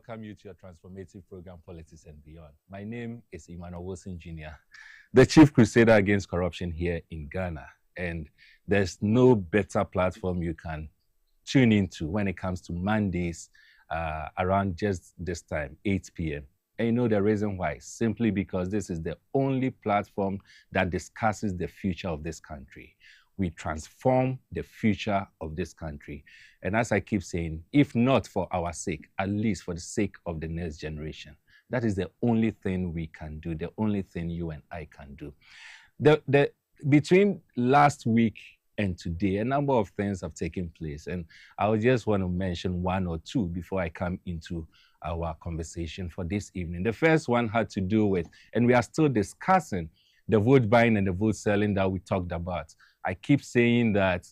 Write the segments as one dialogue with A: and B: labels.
A: welcome you to your transformative program, Politics and Beyond. My name is Emmanuel Jr., the Chief Crusader against corruption here in Ghana. And there's no better platform you can tune into when it comes to Mondays around just this time, 8 p.m. And you know the reason why? Simply because this is the only platform that discusses the future of this country. We transform the future of this country. And as I keep saying, if not for our sake, at least for the sake of the next generation. That is the only thing we can do, the only thing you and I can do. Between last week and today, a number of things have taken place. And I just want to mention one or two before I come into our conversation for this evening. The first one had to do with, and we are still discussing, the vote buying and the vote selling that we talked about. I keep saying that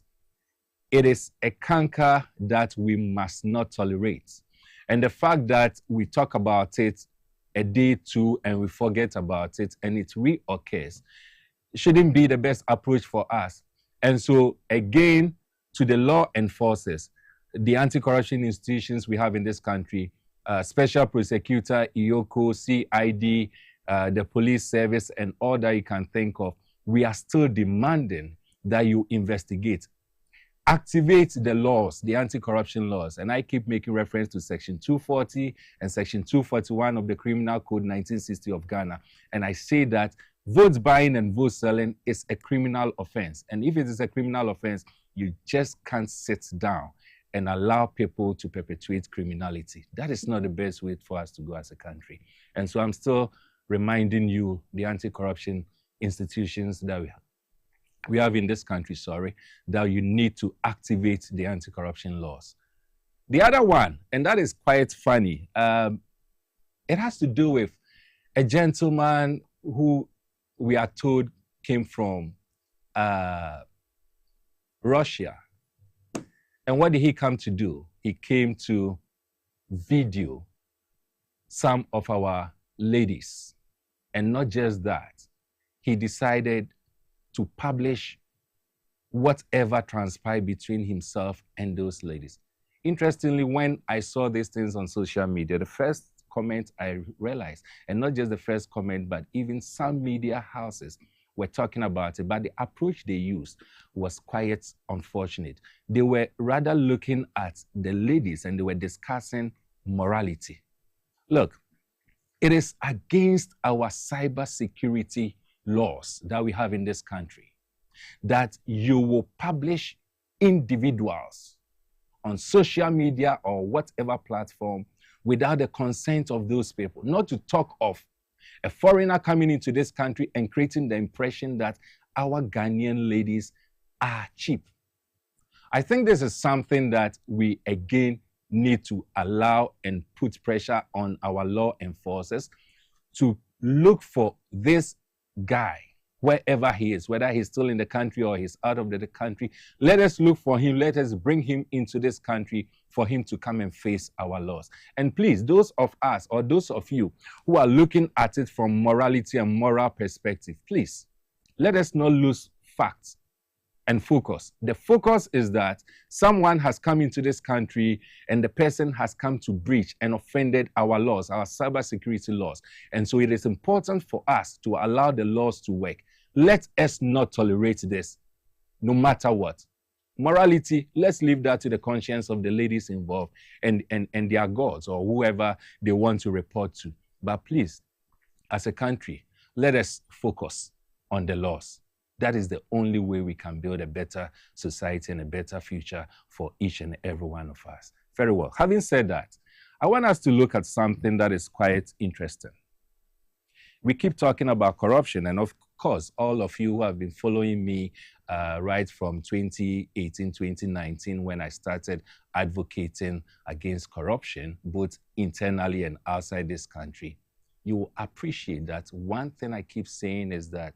A: it is a canker that we must not tolerate. And the fact that we talk about it a day, two, and we forget about it, and it reoccurs, shouldn't be the best approach for us. And so, again, to the law enforcers, the anti-corruption institutions we have in this country, Special Prosecutor, IOCO, CID, the police service, and all that you can think of, we are still demanding that you investigate, activate the laws, the anti-corruption laws. And I keep making reference to Section 240 and Section 241 of the Criminal Code 1960 of Ghana. And I say that vote buying and vote selling is a criminal offense. And if it is a criminal offense, you just can't sit down and allow people to perpetuate criminality. That is not the best way for us to go as a country. And so I'm still reminding you, the anti-corruption institutions that we have in this country, that you need to activate the anti-corruption laws. The other one, and that is quite funny, it has to do with a gentleman who we are told came from Russia. And what did he come to do? He came to video some of our ladies. And not just that, he decided to publish whatever transpired between himself and those ladies. Interestingly, when I saw these things on social media, the first comment I realized, and not just the first comment, but even some media houses were talking about it, but the approach they used was quite unfortunate. They were rather looking at the ladies and they were discussing morality. Look, it is against our cybersecurity laws that we have in this country that you will publish individuals on social media or whatever platform without the consent of those people. Not to talk of a foreigner coming into this country and creating the impression that our Ghanaian ladies are cheap. I think this is something that we again need to allow and put pressure on our law enforcers to look for this guy, wherever he is, whether he's still in the country or he's out of the country. Let us look for him. Let us bring him into this country for him to come and face our laws. And please, those of us or those of you who are looking at it from morality and moral perspective, please, let us not lose facts and focus. The focus is that someone has come into this country and the person has come to breach and offended our laws, our cybersecurity laws. And so it is important for us to allow the laws to work. Let us not tolerate this, no matter what. Morality, let's leave that to the conscience of the ladies involved and their gods or whoever they want to report to. But please, as a country, let us focus on the laws. That is the only way we can build a better society and a better future for each and every one of us. Very well. Having said that, I want us to look at something that is quite interesting. We keep talking about corruption, and of course, all of you who have been following me right from 2018, 2019, when I started advocating against corruption, both internally and outside this country, you will appreciate that one thing I keep saying is that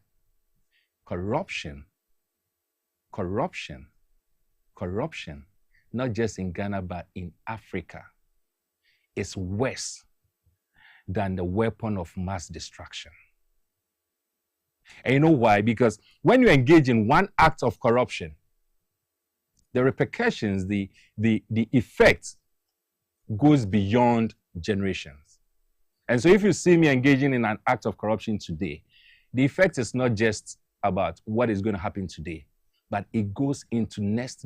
A: corruption, not just in Ghana, but in Africa, is worse than the weapon of mass destruction. And you know why? Because when you engage in one act of corruption, the repercussions, the effect goes beyond generations. And so if you see me engaging in an act of corruption today, the effect is not just about what is going to happen today, but it goes into next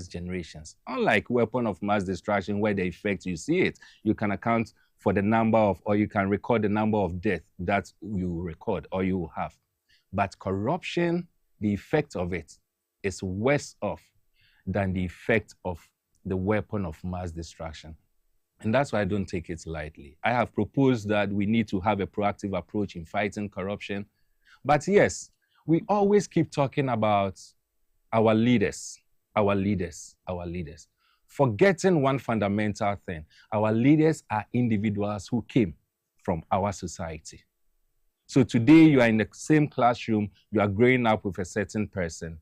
A: generations. Unlike weapon of mass destruction, where the effect, you see it, you can account for the number of, or you can record the number of deaths that you record or you will have. But corruption, the effect of it is worse off than the effect of the weapon of mass destruction. And that's why I don't take it lightly. I have proposed that we need to have a proactive approach in fighting corruption. But yes, we always keep talking about our leaders, forgetting one fundamental thing. Our leaders are individuals who came from our society. So today you are in the same classroom, you are growing up with a certain person.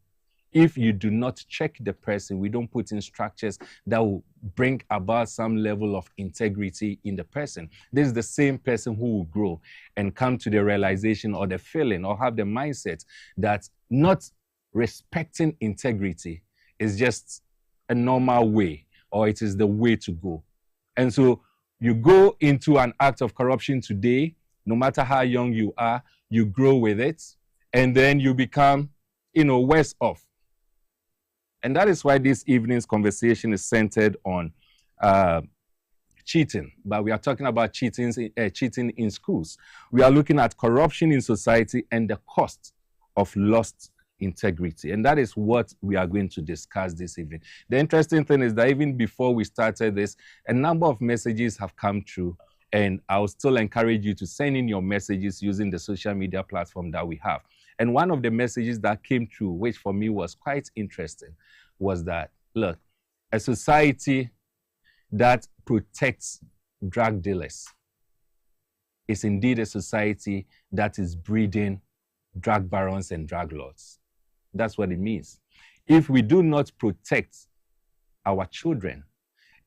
A: If you do not check the person, we don't put in structures that will bring about some level of integrity in the person. This is the same person who will grow and come to the realization or the feeling or have the mindset that not respecting integrity is just a normal way, or it is the way to go. And so you go into an act of corruption today, no matter how young you are, you grow with it, and then you become, worse off. And that is why this evening's conversation is centered on cheating. But we are talking about cheating in schools. We are looking at corruption in society and the cost of lost integrity. And that is what we are going to discuss this evening. The interesting thing is that even before we started this, a number of messages have come through. And I'll still encourage you to send in your messages using the social media platform that we have. And one of the messages that came through, which for me was quite interesting, was that, look, a society that protects drug dealers is indeed a society that is breeding drug barons and drug lords. That's what it means. If we do not protect our children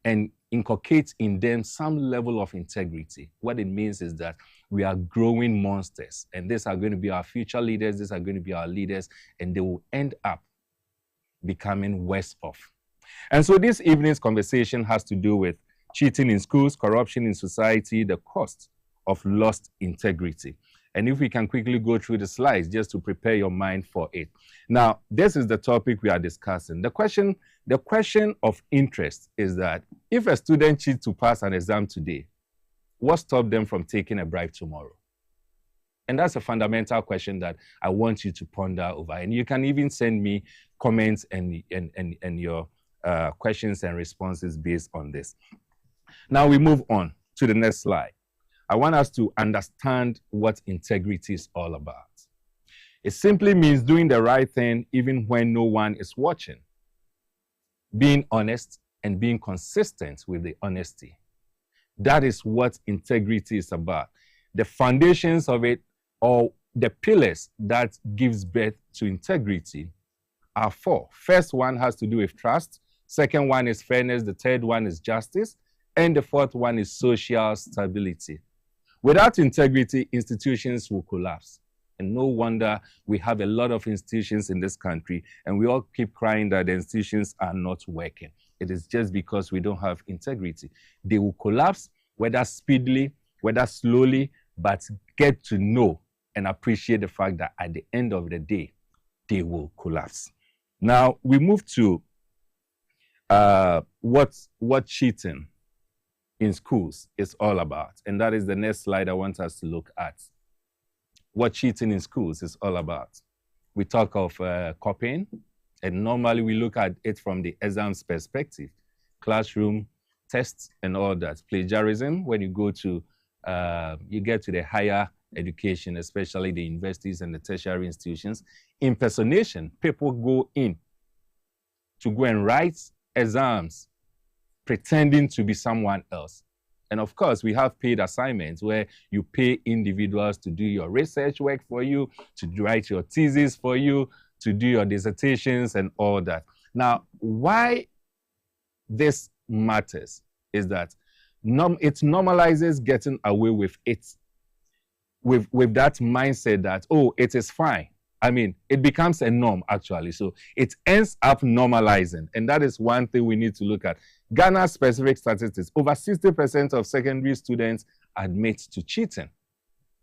A: and inculcate in them some level of integrity, what it means is that we are growing monsters, and these are going to be our future leaders, these are going to be our leaders, and they will end up becoming worse off. And so this evening's conversation has to do with cheating in schools, corruption in society, the cost of lost integrity. And if we can quickly go through the slides just to prepare your mind for it. Now, this is the topic we are discussing. The question of interest is that if a student cheats to pass an exam today, what stops them from taking a bribe tomorrow? And that's a fundamental question that I want you to ponder over. And you can even send me comments and your questions and responses based on this. Now we move on to the next slide. I want us to understand what integrity is all about. It simply means doing the right thing even when no one is watching. Being honest and being consistent with the honesty. That is what integrity is about. The foundations of it, or the pillars that gives birth to integrity, are four. First one has to do with trust. Second one is fairness. The third one is justice. And the fourth one is social stability. Without integrity, institutions will collapse. And no wonder we have a lot of institutions in this country, and we all keep crying that the institutions are not working. It is just because we don't have integrity. They will collapse, whether speedily, whether slowly, but get to know and appreciate the fact that at the end of the day, they will collapse. Now, we move to what cheating in schools is all about. And that is the next slide I want us to look at. What cheating in schools is all about. We talk of copying, and normally we look at it from the exams perspective, classroom, tests, and all that. Plagiarism, when you go to, you get to the higher education, especially the universities and the tertiary institutions. Impersonation, people go in to go and write exams pretending to be someone else. And of course, we have paid assignments where you pay individuals to do your research work for you, to write your thesis for you, to do your dissertations and all that. Now, why this matters is that it normalizes getting away with it, with that mindset that, oh, it is fine. I mean, it becomes a norm, actually. So it ends up normalizing. And that is one thing we need to look at. Ghana's specific statistics, over 60% of secondary students admit to cheating.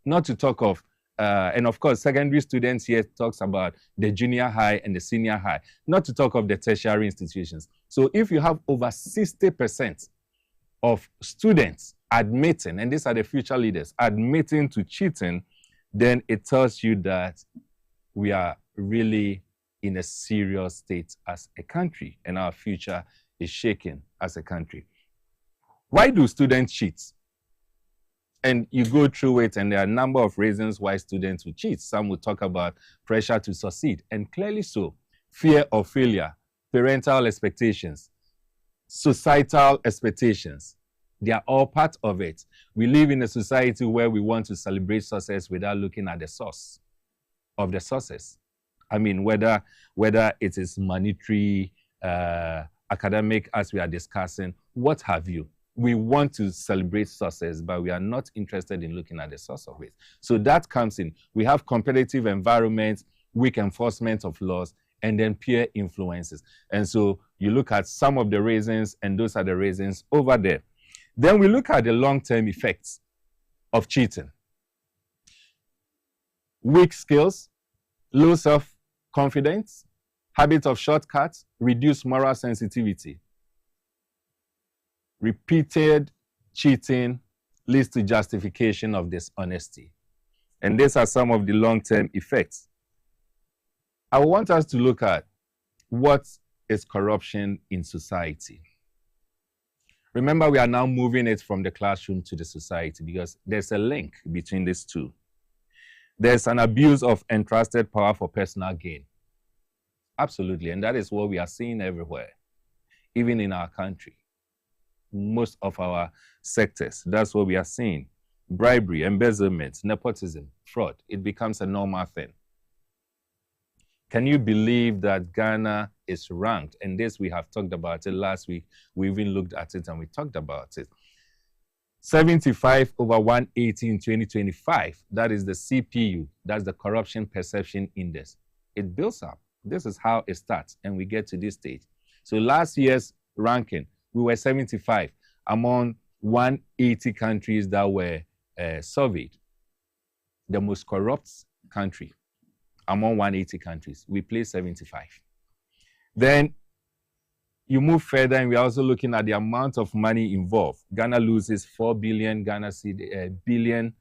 A: Not to talk of, and of course, secondary students here talks about the junior high and the senior high, not to talk of the tertiary institutions. So if you have over 60% of students admitting, and these are the future leaders, admitting to cheating, then it tells you that we are really in a serious state as a country, and our future is shaken as a country. Why do students cheat? And you go through it, and there are a number of reasons why students will cheat. Some will talk about pressure to succeed, and clearly so. Fear of failure, parental expectations, societal expectations. They are all part of it. We live in a society where we want to celebrate success without looking at the source of the success. I mean, whether it is monetary, academic, as we are discussing, what have you. We want to celebrate success, but we are not interested in looking at the source of it. So that comes in. We have competitive environments, weak enforcement of laws, and then peer influences. And so you look at some of the reasons, and those are the reasons over there. Then we look at the long-term effects of cheating. Weak skills, low self-confidence, habit of shortcuts, reduced moral sensitivity. Repeated cheating leads to justification of dishonesty. And these are some of the long-term effects. I want us to look at what is corruption in society. Remember, we are now moving it from the classroom to the society because there's a link between these two. There's an abuse of entrusted power for personal gain. Absolutely, and that is what we are seeing everywhere, even in our country. Most of our sectors, that's what we are seeing. Bribery, embezzlement, nepotism, fraud, it becomes a normal thing. Can you believe that Ghana is ranked? And this, we have talked about it last week. We even looked at it and we talked about it. 75 over 180 in 2025. That is the CPU. That's the Corruption Perception Index. It builds up. This is how it starts, and we get to this stage. So last year's ranking, we were 75 among 180 countries that were surveyed. The most corrupt country among 180 countries. We placed 75. Then you move further, and we're also looking at the amount of money involved. Ghana loses 4 billion Ghana cedis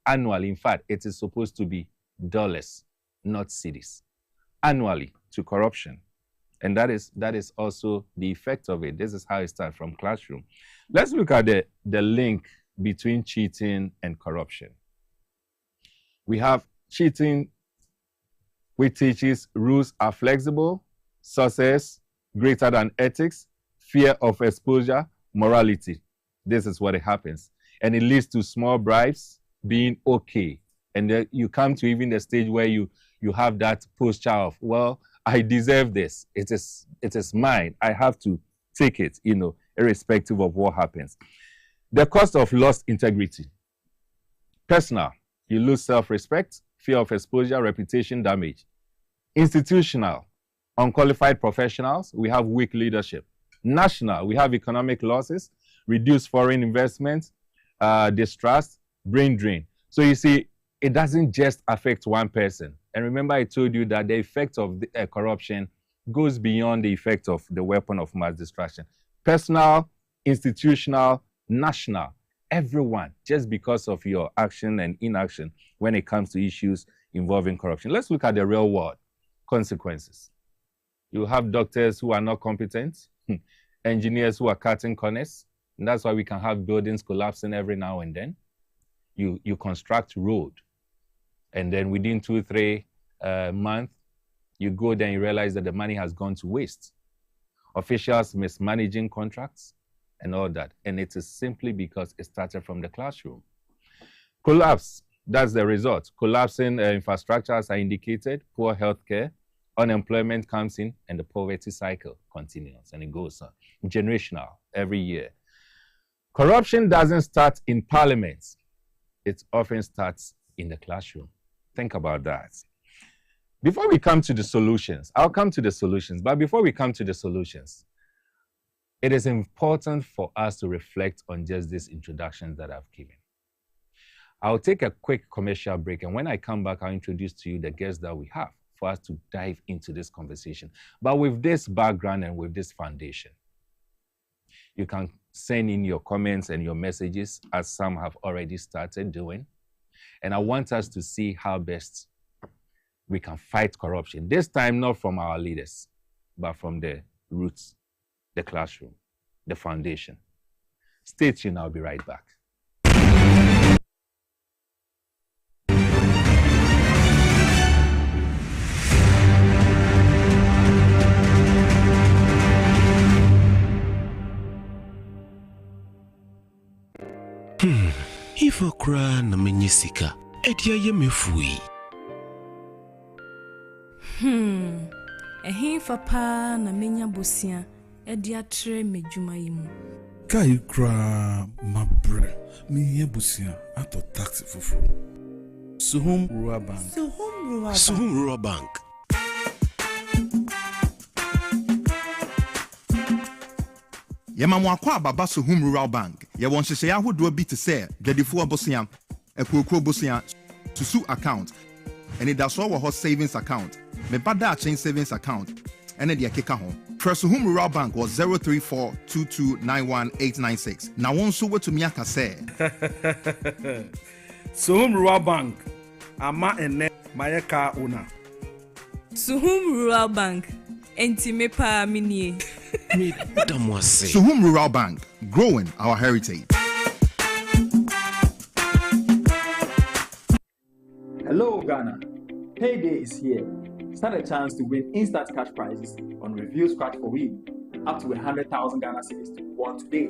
A: annually. In fact, it is supposed to be dollars, not cedis, annually to corruption. And that is also the effect of it. This is how it starts from classroom. Let's look at the link between cheating and corruption. We have cheating, which teaches rules are flexible, success greater than ethics, fear of exposure, morality. This is what it happens. And it leads to small bribes being okay. And then you come to even the stage where you have that posture of, well, I deserve this. It is mine. I have to take it, irrespective of what happens. The cost of lost integrity. Personal, you lose self-respect, fear of exposure, reputation damage. Institutional, unqualified professionals, we have weak leadership. National, we have economic losses, reduced foreign investment, distrust, brain drain. So you see, it doesn't just affect one person. And remember, I told you that the effect of corruption goes beyond the effect of the weapon of mass destruction. Personal, institutional, national, everyone, just because of your action and inaction when it comes to issues involving corruption. Let's look at the real world consequences. You have doctors who are not competent, engineers who are cutting corners, and that's why we can have buildings collapsing every now and then. You construct road, and then within 2-3 months, you go there and you realize that the money has gone to waste. Officials mismanaging contracts and all that. And it is simply because it started from the classroom. Collapse, that's the result. Collapsing infrastructure, as I indicated, poor healthcare, unemployment comes in, and the poverty cycle continues, and it goes on. Generational, every year. Corruption doesn't start in parliament. It often starts in the classroom. Think about that. Before we come to the solutions, I'll come to the solutions, but before we come to the solutions, it is important for us to reflect on just these introductions that I've given. I'll take a quick commercial break, and when I come back, I'll introduce to you the guests that we have for us to dive into this conversation. But with this background and with this foundation, you can send in your comments and your messages, as some have already started doing. And I want us to see how best we can fight corruption. This time, not from our leaders, but from the roots, the classroom, the foundation. Stay tuned, I'll be right back.
B: Ifo kra na menyisika edia ye mefui.
C: Ehinfa pa na menya bosia edia tre medwuma yimu.
D: Kai kra mabre me bosia ato taxi foforo. Suhum Rural Bank.
B: Suhum Rural Bank.
E: Yema kwa baba Suhum Rural Bank. Ye won hyehyɛ ahodoɔ bi te sɛ dwadifo abosia, akuokuro bosia, susu account, and da so wɔ hɔ savings account, me bada chain savings account, and the akeka ho. Press Suhum Rural Bank was 03422919896. Na won so wetu mi aka sɛ
D: Suhum Rural Bank. Ama ene mayeka owner.
C: Suhum Rural Bank. Enti me pa minie.
E: Suhum Rural Bank, growing our heritage.
F: Hello Ghana, payday is here. Stand a chance to win instant cash prizes on Review Scratch for Win, up to 100,000 Ghana cedis to be won today.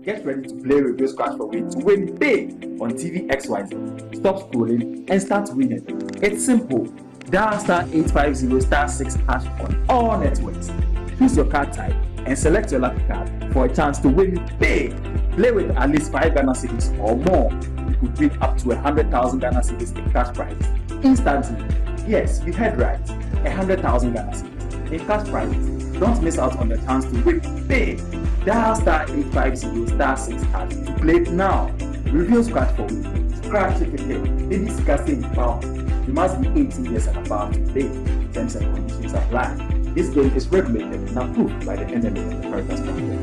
F: Get ready to play Review Scratch for Win to win big on TV XYZ. Stop scrolling and start winning. It's simple. Dial *850*6# on all networks. Choose your card type and select your lucky card for a chance to win big. Play with at least 5 Ghana cedis or more. You could win up to 100,000 Ghana cedis in cash prizes instantly. Yes, you heard right. 100,000 Ghana cedis in cash prizes. Don't miss out on the chance to win big. Dial *850*6# to play it now. Review Scratch for Win. Scratch it again. It is casting pound. You must be 18 years and above to play. Terms and conditions apply. This game is regulated and approved by the NMA and the Caritas Council.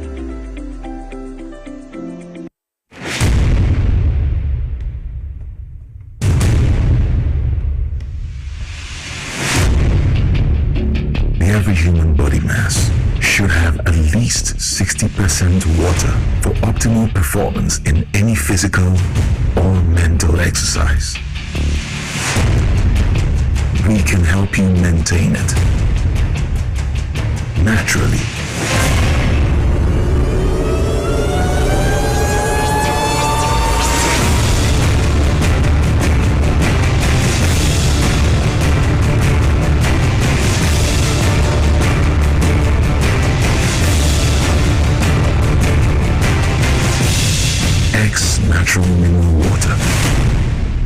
B: Every human body mass should have at least 60% water for optimal performance in any physical or mental exercise. We can help you maintain it naturally. Natural mineral water.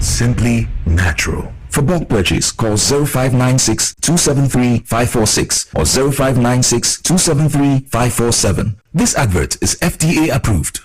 B: Simply natural. For bulk purchase, call 0596 273 546 or 0596 273 547. This advert is FDA approved.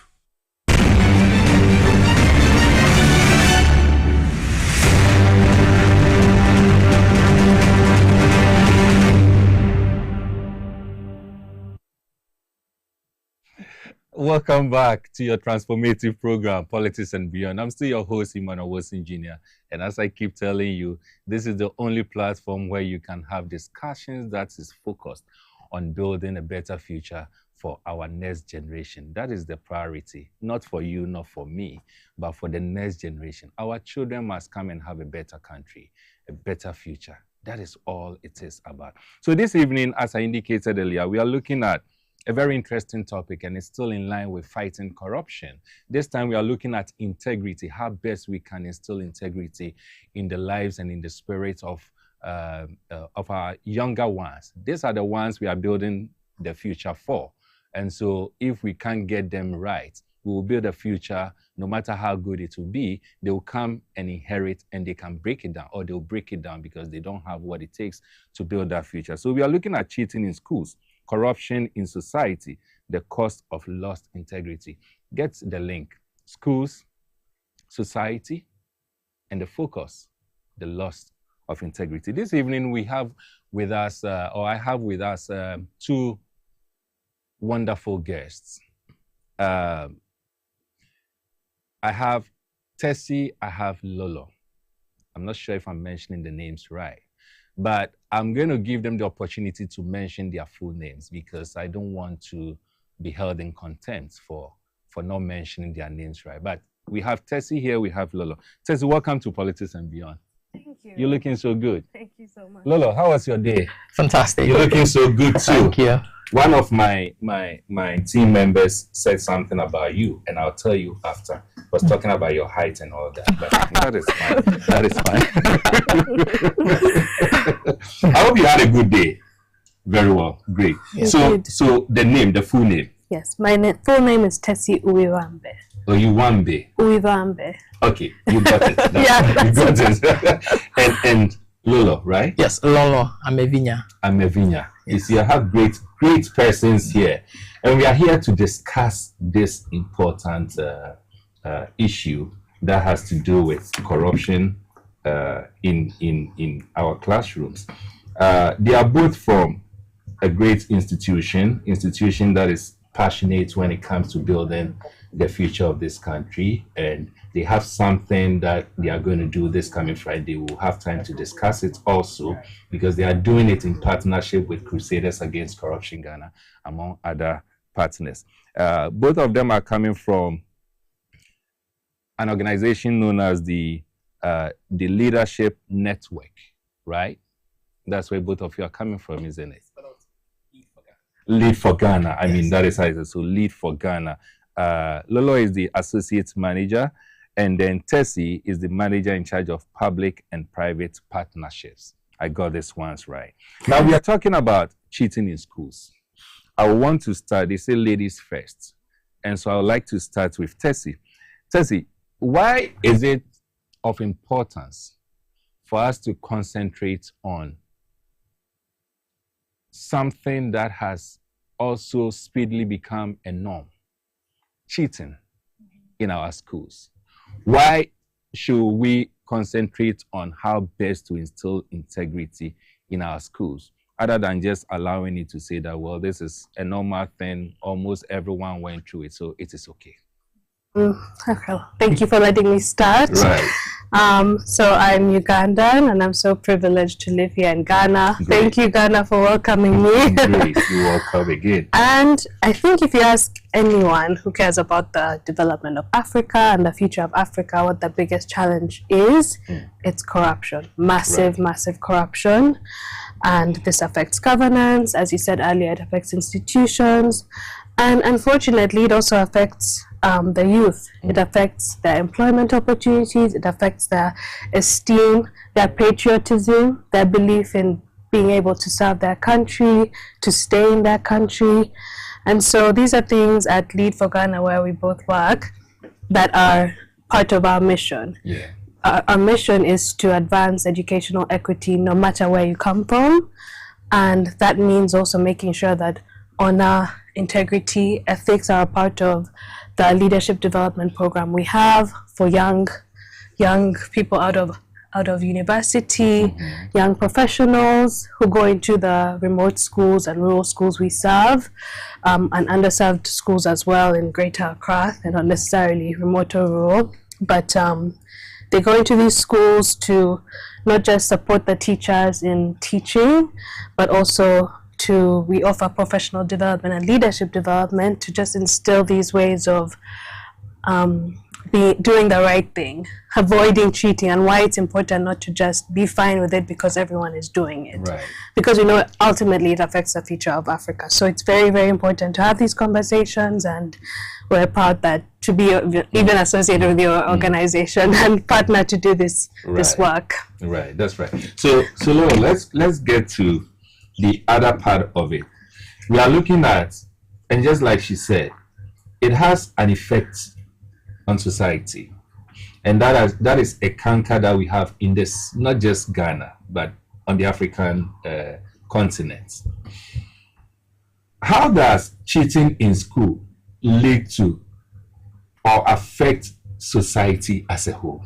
A: Welcome back to your transformative program, Politics and Beyond. I'm still your host, Emmanuel Jr. And as I keep telling you, this is the only platform where you can have discussions that is focused on building a better future for our next generation. That is the priority, not for you, not for me, but for the next generation. Our children must come and have a better country, a better future. That is all it is about. So this evening, as I indicated earlier, we are looking at a very interesting topic, and it's still in line with fighting corruption. This time we are looking at integrity, how best we can instill integrity in the lives and in the spirit of our younger ones. These are the ones we are building the future for. And so if we can't get them right, we will build a future, no matter how good it will be, they will come and inherit and they can break it down, or they'll break it down because they don't have what it takes to build that future. So we are looking at cheating in schools, corruption in society, the cost of lost integrity. Get the link. Schools, society, and the focus, the loss of integrity. This evening we have with us, I have with us two wonderful guests. I have Tessie, I have Lolo. I'm not sure if I'm mentioning the names right, but I'm going to give them the opportunity to mention their full names because I don't want to be held in contempt for not mentioning their names right. But we have Tessie here, we have Lolo. Tessie, welcome to Politics and Beyond.
G: Thank you.
A: You're looking so good.
G: Thank you so much.
A: Lolo, how was your day?
H: Fantastic.
A: You're looking so good too.
H: Thank you.
A: One of my team members said something about you, and I'll tell you after. Was talking about your height and all that, but that is fine. That is fine. I hope you had a good day. Very well, great.
G: Yes.
A: So the full name.
G: Yes, my full name is Tessie Uwiwambe.
A: Oyuwambe.
G: Uwiwambe.
A: Okay, you got it.
G: Yeah,
A: you got it. and Lolo, right?
H: Yes, Lolo. I'm Evinya.
A: Yes. You see, I have great persons here, and we are here to discuss this important issue that has to do with corruption in our classrooms. They are both from a great institution that is passionate when it comes to building the future of this country, and they have something that they are going to do this coming Friday. We'll have time to discuss it also because they are doing it in partnership with Crusaders Against Corruption Ghana, among other partners. Both of them are coming from an organization known as the Leadership Network, right? That's where both of you are coming from, isn't it? Lead for Ghana. I mean, that is how it is. So Lead for Ghana. Lolo is the associate manager, and then Tessie is the manager in charge of public and private partnerships. I got this once right. Now we are talking about cheating in schools. I want to start, they say ladies first. And so I would like to start with Tessie. Tessie, why is it of importance for us to concentrate on something that has also speedily become a norm? Cheating in our schools. Why should we concentrate on how best to instill integrity in our schools, other than just allowing it to say that, well, this is a normal thing, almost everyone went through it, so it is okay?
G: Okay. Thank you for letting me start.
A: Right.
G: So I'm Ugandan, and I'm so privileged to live here in Ghana.
A: Great.
G: Thank you, Ghana, for welcoming me.
A: Great. You're welcome again.
G: And I think if you ask anyone who cares about the development of Africa and the future of Africa, what the biggest challenge is, it's corruption. Massive corruption. And this affects governance. As you said earlier, it affects institutions. And unfortunately, it also affects the youth. It affects their employment opportunities. It affects their esteem, their patriotism, their belief in being able to serve their country, to stay in their country. And so these are things at Lead for Ghana, where we both work, that are part of our mission.
A: Yeah.
G: Our mission is to advance educational equity no matter where you come from. And that means also making sure that honor, integrity, ethics are a part of the leadership development program we have for young people out of university, young professionals who go into the remote schools and rural schools we serve, and underserved schools as well in Greater Accra. They're not necessarily remote or rural, but they go into these schools to not just support the teachers in teaching, but also we offer professional development and leadership development to just instill these ways of doing the right thing, avoiding cheating, and why it's important not to just be fine with it because everyone is doing it.
A: Right.
G: Because we know ultimately it affects the future of Africa. So it's very, very important to have these conversations, and we're proud that to be even associated with your organization and partner to do this work.
A: Right, that's right. So Lolo, let's get to the other part of it. We are looking at, and just like she said, it has an effect on society. And that is a canker that we have in this, not just Ghana, but on the African continent. How does cheating in school lead to or affect society as a whole?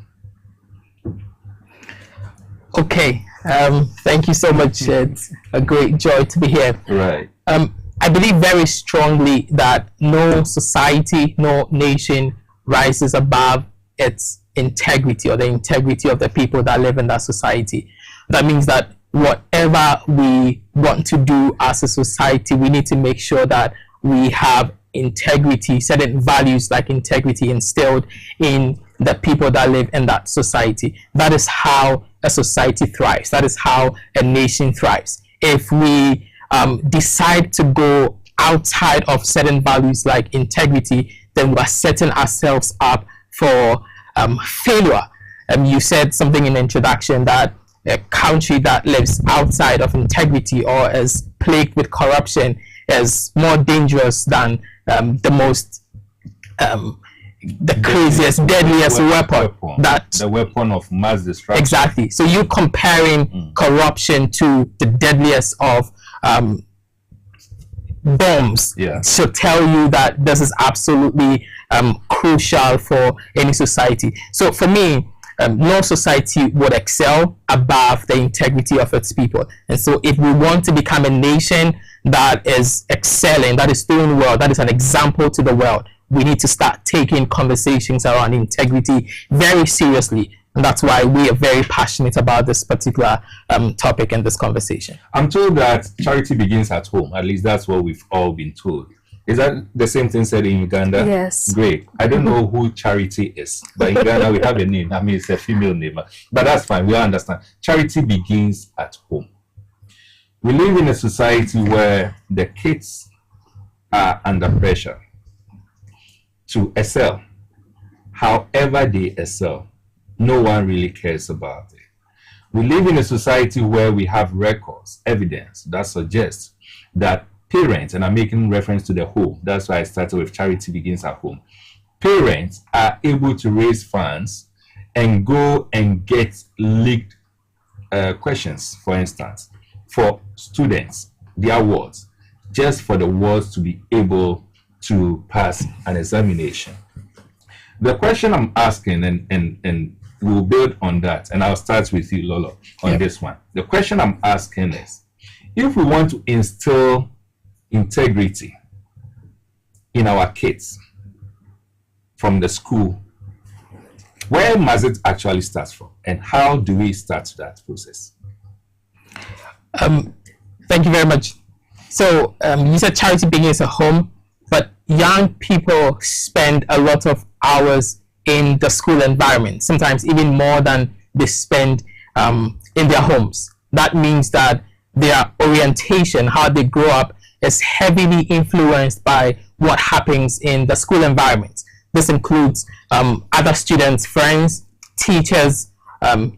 H: Okay, thank you so much. It's a great joy to be here.
A: Right.
H: I believe very strongly that no society, no nation rises above its integrity or the integrity of the people that live in that society. That means that whatever we want to do as a society, we need to make sure that we have integrity, certain values like integrity instilled in the people that live in that society. That is how a society thrives. That is how a nation thrives. If we decide to go outside of certain values like integrity, then we are setting ourselves up for failure. You said something in the introduction that a country that lives outside of integrity or is plagued with corruption is more dangerous than the craziest, deadliest weapon.
A: The weapon of mass destruction.
H: Exactly. So you comparing corruption to the deadliest of bombs should tell you that this is absolutely crucial for any society. So for me, no society would excel above the integrity of its people. And so if we want to become a nation that is excelling, that is doing well, that is an example to the world, we need to start taking conversations around integrity very seriously. And that's why we are very passionate about this particular topic and this conversation.
A: I'm told that charity begins at home. At least that's what we've all been told. Is that the same thing said in Uganda?
G: Yes.
A: Great. I don't know who Charity is, but in Ghana we have a name. I mean, it's a female name, but that's fine. We understand. Charity begins at home. We live in a society where the kids are under pressure to excel. However they excel, no one really cares about it. We live in a society where we have records, evidence that suggests that parents, and I'm making reference to the home, that's why I started with charity begins at home. Parents are able to raise funds and go and get leaked questions, for instance, for students, their wards, just for the wards to be able to pass an examination. The question I'm asking, and we'll build on that, and I'll start with you, Lolo, on this one. The question I'm asking is, if we want to instill integrity in our kids from the school, where must it actually start from, and how do we start that process?
H: Thank you very much. So you said charity begins at home, but young people spend a lot of hours in the school environment, sometimes even more than they spend in their homes. That means that their orientation, how they grow up, is heavily influenced by what happens in the school environment. This includes other students, friends, teachers,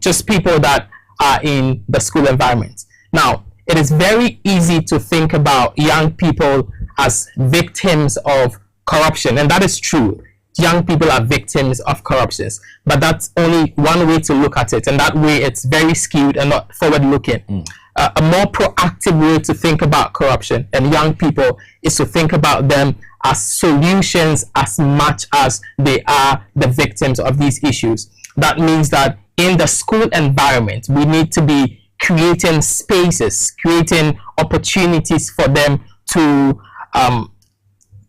H: just people that are in the school environment. Now, it is very easy to think about young people as victims of corruption, and that is true. Young people are victims of corruptions, but that's only one way to look at it, and that way it's very skewed and not forward-looking. A more proactive way to think about corruption and young people is to think about them as solutions as much as they are the victims of these issues. That means that in the school environment, we need to be creating spaces, creating opportunities for them to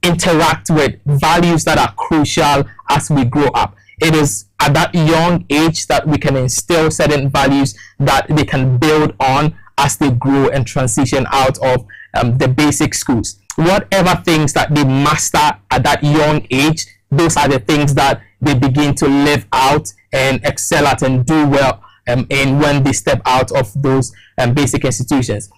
H: interact with values that are crucial as we grow up. It is at that young age that we can instill certain values that they can build on as they grow and transition out of the basic schools. Whatever things that they master at that young age, those are the things that they begin to live out and excel at and do well in when they step out of those basic institutions.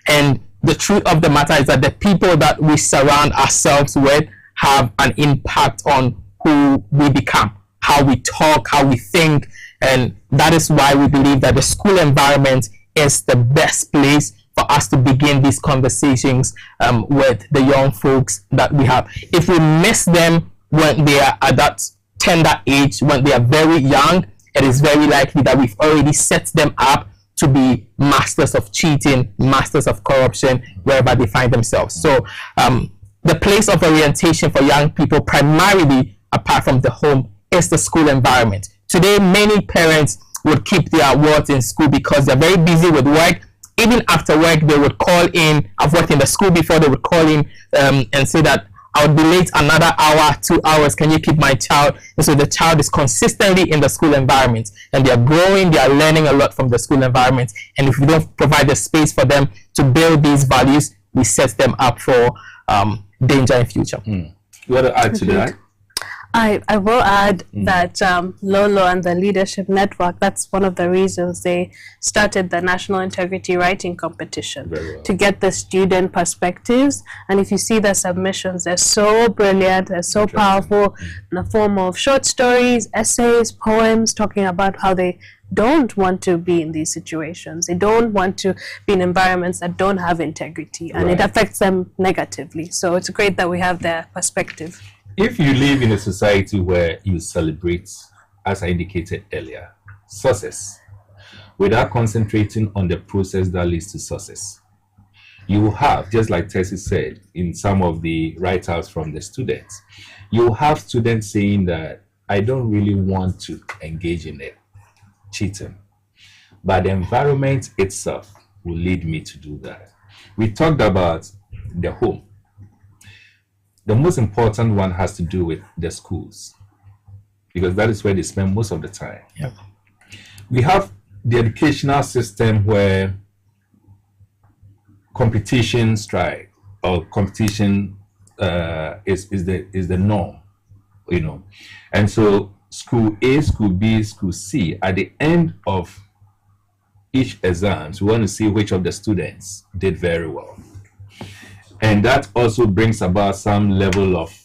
H: And the truth of the matter is that the people that we surround ourselves with have an impact on who we become, how we talk, how we think, and that is why we believe that the school environment is the best place for us to begin these conversations with the young folks that we have. If we miss them when they are at that tender age, when they are very young, it is very likely that we've already set them up to be masters of cheating, masters of corruption, wherever they find themselves. So the place of orientation for young people, primarily apart from the home, is the school environment. Today, many parents would keep their wards in school because they're very busy with work. Even after work, they would call in. I've worked in the school before. They would call in and say that I would be late another hour, 2 hours. Can you keep my child? And so the child is consistently in the school environment, and they are growing. They are learning a lot from the school environment. And if we don't provide the space for them to build these values, we set them up for danger in future.
A: You want to add to that?
G: I will add that Lolo and the Leadership Network, that's one of the reasons they started the National Integrity Writing Competition, to get the student perspectives. And if you see the submissions, they're so brilliant, they're so powerful, in the form of short stories, essays, poems, talking about how they don't want to be in these situations. They don't want to be in environments that don't have integrity, and it affects them negatively. So it's great that we have their perspective.
A: If you live in a society where you celebrate, as I indicated earlier, success, without concentrating on the process that leads to success, you will have, just like Tessie said in some of the write-outs from the students, you will have students saying that I don't really want to engage in it, cheating, but the environment itself will lead me to do that. We talked about the home. The most important one has to do with the schools, because that is where they spend most of the time.
H: Yep.
A: We have the educational system where competition strike or competition is the norm, you know. And so school A, school B, school C, at the end of each exams, we want to see which of the students did very well. And that also brings about some level of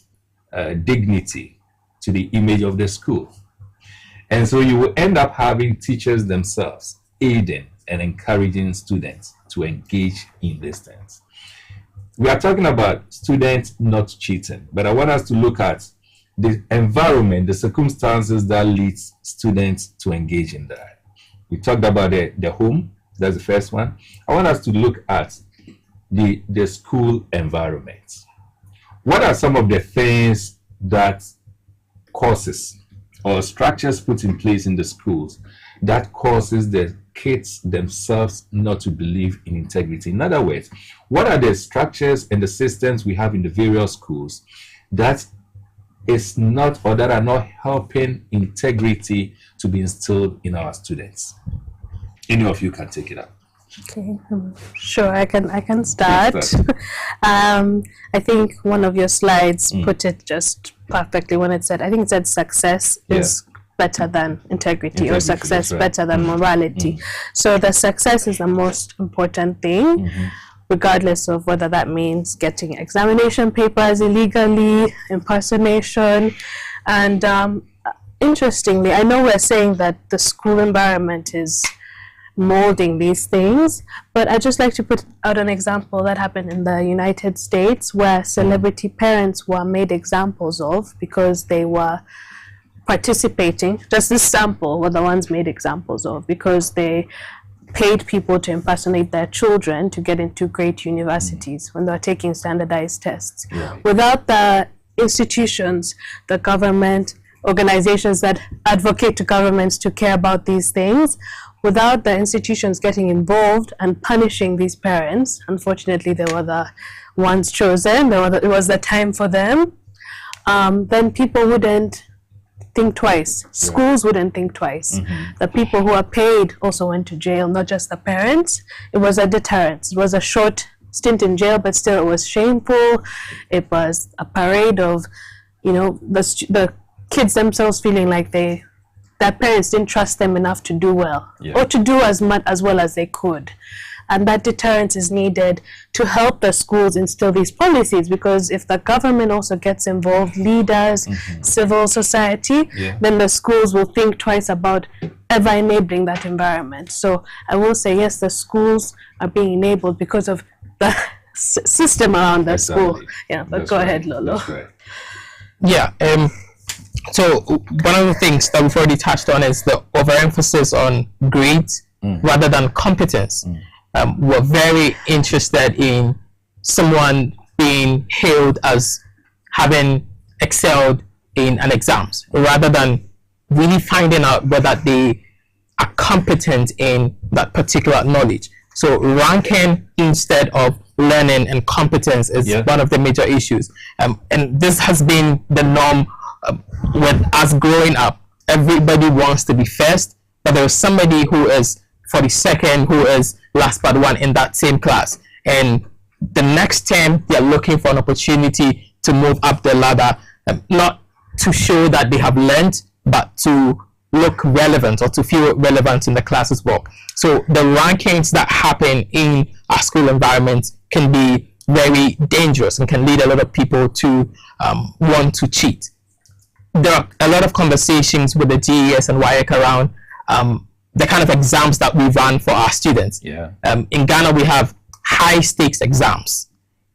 A: dignity to the image of the school. And so you will end up having teachers themselves aiding and encouraging students to engage in these things. We are talking about students not cheating, but I want us to look at the environment, the circumstances that leads students to engage in that. We talked about the home, that's the first one. I want us to look at the school environment. What are some of the things that causes or structures put in place in the schools that causes the kids themselves not to believe in integrity? In other words, what are the structures and the systems we have in the various schools that is not, or that are not helping integrity to be instilled in our students? Any of you can take it up.
G: Okay, sure, I can start. I think one of your slides put it just perfectly when it said, I think it said success is better than integrity, or success better than morality. So the success is the most important thing, regardless of whether that means getting examination papers illegally, impersonation. And interestingly, I know we're saying that the school environment is molding these things, but I'd just like to put out an example that happened in the United States, where celebrity parents were made examples of because they were participating. Just this sample were the ones made examples of because they paid people to impersonate their children to get into great universities when they were taking standardized tests. Without the institutions, the government, organizations that advocate to governments to care about these things, without the institutions getting involved and punishing these parents, unfortunately they were the ones chosen, it was the time for them, then people wouldn't think twice. Schools wouldn't think twice. The people who are paid also went to jail, not just the parents. It was a deterrent. It was a short stint in jail, but still it was shameful. It was a parade of, you know, the kids themselves feeling like their parents didn't trust them enough to do well, or to do as well as they could. And that deterrence is needed to help the schools instill these policies, because if the government also gets involved, leaders, civil society, then the schools will think twice about ever enabling that environment. So I will say, yes, the schools are being enabled because of the system around the school. Yeah, but go ahead, Lolo.
H: Yeah. So one of the things that we've already touched on is the overemphasis on grades rather than competence. We're very interested in someone being hailed as having excelled in an exams rather than really finding out whether they are competent in that particular knowledge. So ranking instead of learning and competence is one of the major issues. And this has been the norm with us growing up. Everybody wants to be first, but there's somebody who is 42nd, who is last but one in that same class. And the next term, they're looking for an opportunity to move up the ladder, not to show that they have learned, but to look relevant or to feel relevant in the class's work. So the rankings that happen in our school environment can be very dangerous and can lead a lot of people to want to cheat. There are a lot of conversations with the GES and WAEC around the kind of exams that we run for our students. In Ghana, we have high stakes exams.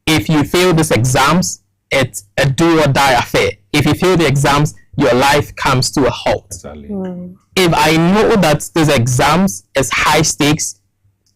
H: If you fail these exams, it's a do or die affair. If you fail the exams, your life comes to a halt. If I know that these exams is high stakes,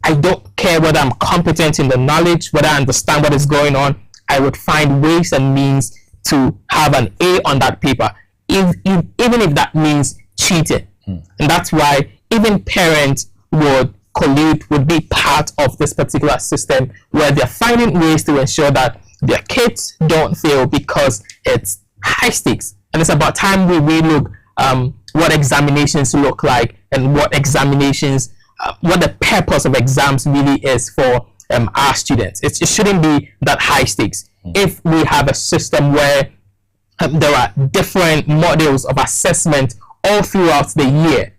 H: I don't care whether I'm competent in the knowledge, whether I understand what is going on, I would find ways and means to have an A on that paper, even if that means cheating. And that's why even parents would collude, would be part of this particular system where they're finding ways to ensure that their kids don't fail because it's high stakes. And it's about time we relook what examinations look like and what examinations, what the purpose of exams really is for our students. It shouldn't be that high stakes. If we have a system where there are different models of assessment all throughout the year,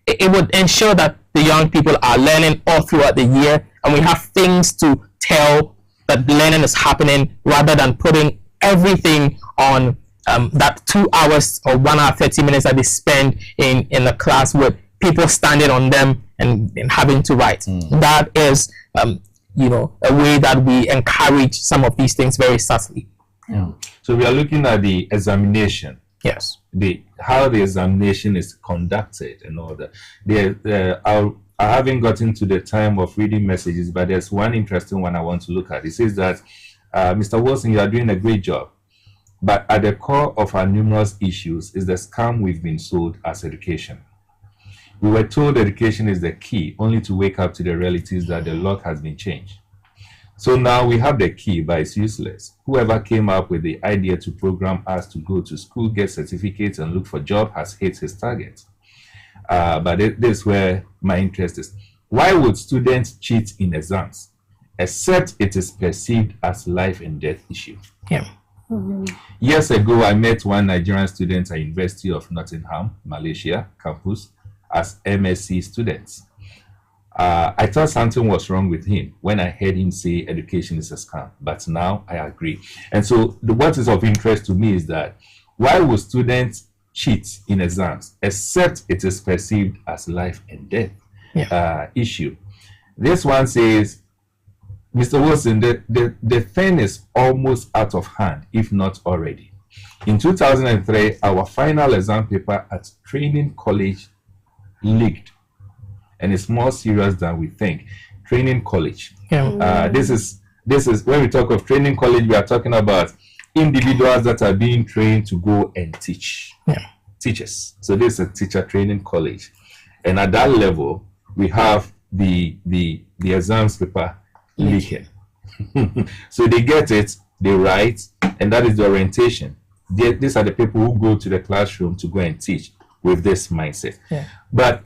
H: it would ensure that the young people are learning all throughout the year, and we have things to tell that learning is happening rather than putting everything on that 2 hours or 1 hour 30 minutes that they spend in the class with people standing on them and having to write. That is a way that we encourage some of these things very subtly.
A: So we are looking at the examination.
H: Yes.
A: How the examination is conducted and all that. I haven't gotten to the time of reading messages, but there's one interesting one I want to look at. It says that, Mr. Wilson, you are doing a great job. But at the core of our numerous issues is the scam we've been sold as education. We were told education is the key, only to wake up to the realities that the lock has been changed. So now we have the key, but it's useless. Whoever came up with the idea to program us to go to school, get certificates, and look for a job has hit his target. But this is where my interest is. Why would students cheat in exams, except it is perceived as life and death issue? Years ago, I met one Nigerian student at University of Nottingham, Malaysia campus as MSc students. I thought something was wrong with him when I heard him say education is a scam, but now I agree. And so what is of interest to me is that why would students cheat in exams, except it is perceived as life and death issue? This one says, Mr. Wilson, the thing is almost out of hand, if not already. In 2003, our final exam paper at training college leaked, and it's more serious than we think. Training college. This is when we talk of training college, we are talking about individuals that are being trained to go and teach. Teachers. So this is a teacher training college, and at that level, we have the exams paper leaking. So they get it, they write, and that is the orientation. These are the people who go to the classroom to go and teach with this mindset. But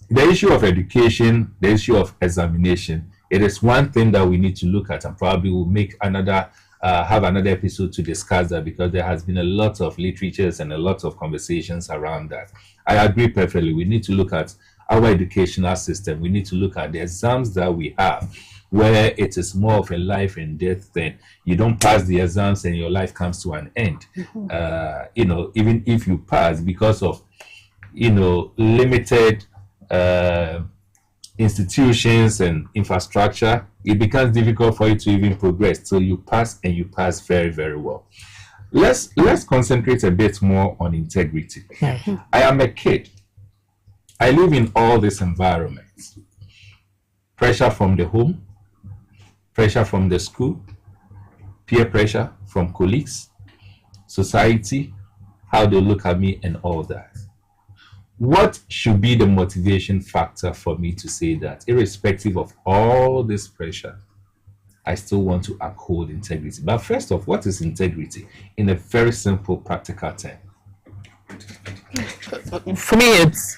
A: the issue of education, the issue of examination, it is one thing that we need to look at, and probably we'll make have another episode to discuss that, because there has been a lot of literatures and a lot of conversations around that. I agree perfectly. We need to look at our educational system, we need to look at the exams that we have, where it is more of a life and death thing. You don't pass the exams and your life comes to an end. Even if you pass, because of limited institutions and infrastructure, it becomes difficult for you to even progress. So you pass, and you pass very, very well. Let's concentrate a bit more on integrity. I am a kid. I live in all these environments. Pressure from the home, pressure from the school, peer pressure from colleagues, society, how they look at me, and all that. What should be the motivation factor for me to say that, irrespective of all this pressure, I still want to uphold integrity? But first off, what is integrity in a very simple, practical term?
H: For me, it's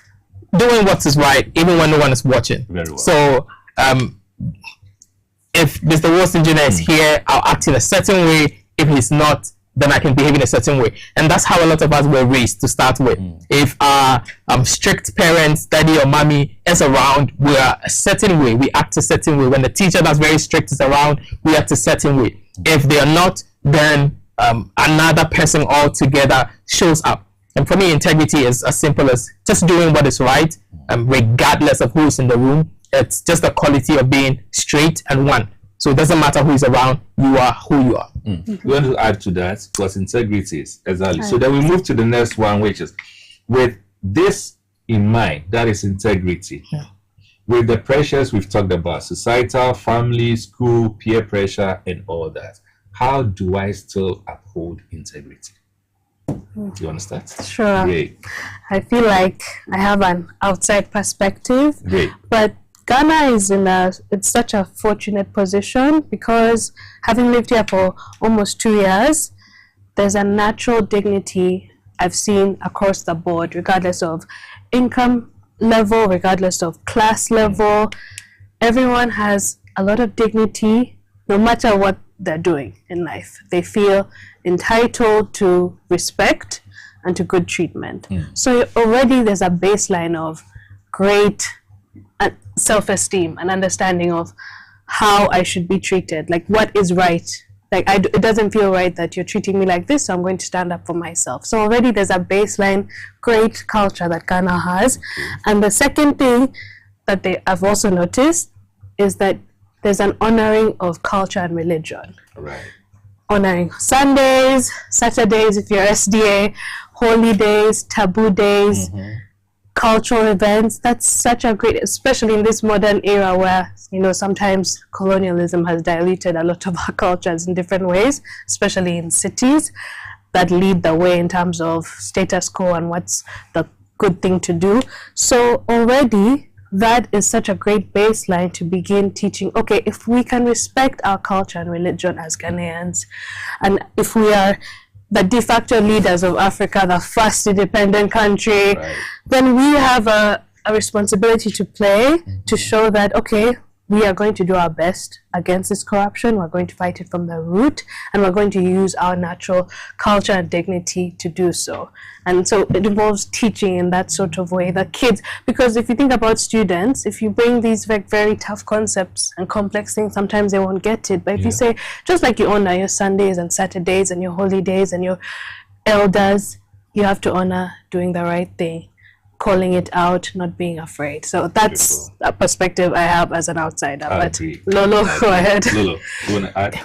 H: doing what is right, even when no one is watching.
A: Very well.
H: So, if Mr. Worst Engineer is here, I'll act in a certain way. If he's not, then I can behave in a certain way. And that's how a lot of us were raised to start with. If our strict parents, daddy or mommy, is around, we are a certain way. We act a certain way. When the teacher that's very strict is around, we act a certain way. If they are not, then another person altogether shows up. And for me, integrity is as simple as just doing what is right, regardless of who is in the room. It's just the quality of being straight and one. So it doesn't matter who is around, you are who you are.
A: We want to add to that, because integrity is exactly. So then we move to the next one, which is, with this in mind, that is integrity. With the pressures we've talked about, societal, family, school, peer pressure, and all that, how do I still uphold integrity? Do you understand?
G: Sure.
A: Great.
G: I feel like I have an outside perspective,
A: Great.
G: but Ghana is it's such a fortunate position, because having lived here for almost 2 years, there's a natural dignity I've seen across the board, regardless of income level, regardless of class level. Everyone has a lot of dignity, no matter what they're doing in life. They feel entitled to respect and to good treatment. So already there's a baseline of great self-esteem and understanding of how I should be treated, like what is right. Like it doesn't feel right that you're treating me like this, so I'm going to stand up for myself. So already there's a baseline great culture that Ghana has. And the second thing that I've also noticed is that there's an honoring of culture and religion.
A: Right.
G: Honoring Sundays, Saturdays if you're SDA, holy days, taboo days, cultural events. That's such a great, especially in this modern era where, sometimes colonialism has diluted a lot of our cultures in different ways, especially in cities that lead the way in terms of status quo and what's the good thing to do. So already that is such a great baseline to begin teaching, okay, if we can respect our culture and religion as Ghanaians, and if we are the de facto leaders of Africa, the first independent country, then we have a responsibility to play to show that, okay, we are going to do our best against this corruption, we're going to fight it from the root, and we're going to use our natural culture and dignity to do so. And so it involves teaching in that sort of way, the kids, because if you think about students, if you bring these very tough concepts and complex things, sometimes they won't get it. But if you say, just like you honor your Sundays and Saturdays and your holy days and your elders, you have to honor doing the right thing, calling it out, not being afraid. So that's a perspective I have as an outsider. But Lolo, go ahead.
A: Lolo, you want to add?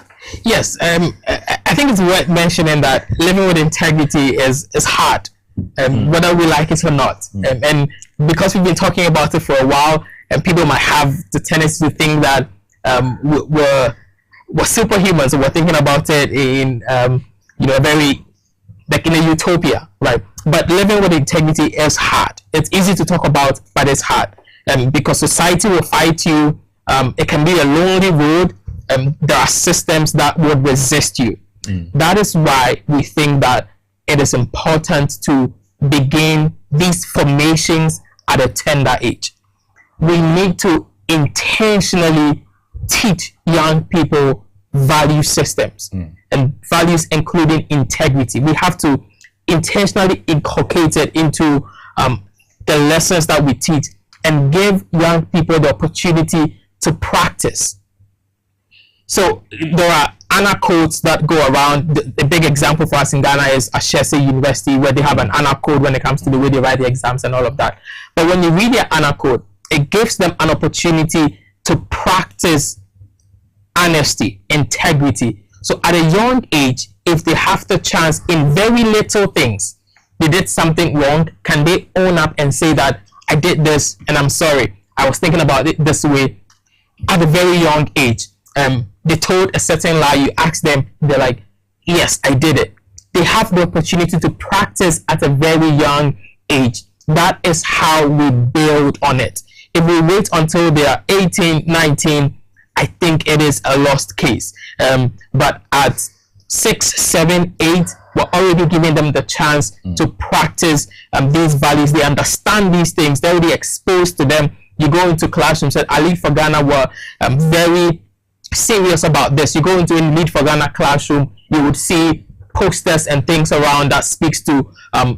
H: Yes, I think it's worth mentioning that living with integrity is hard, whether we like it or not. And because we've been talking about it for a while, and people might have the tendency to think that we're superhumans, so we're thinking about it in a very, like in a utopia, right? But living with integrity is hard. It's easy to talk about, but it's hard. Because society will fight you. It can be a lonely road. There are systems that would resist you. That is why we think that it is important to begin these formations at a tender age. We need to intentionally teach young people value systems and values including integrity. We have to intentionally inculcate it into the lessons that we teach and give young people the opportunity to practice. So there are honor codes that go around. The big example for us in Ghana is Ashesi University, where they have an honor code when it comes to the way they write the exams and all of that. But when you read their honor code, it gives them an opportunity to practice honesty, integrity. So at a young age, if they have the chance in very little things, they did something wrong, can they own up and say that I did this and I'm sorry, I was thinking about it this way? At a very young age, they told a certain lie, you ask them, they're like, yes, I did it. They have the opportunity to practice at a very young age. That is how we build on it. If we wait until they are 18, 19, I think it is a lost case. But at 6, 7, 8, we're already giving them the chance to practice these values. They understand these things. They're already exposed to them. You go into classrooms, and Ali for Ghana were very serious about this. You go into a Lead for Ghana classroom, you would see posters and things around that speaks to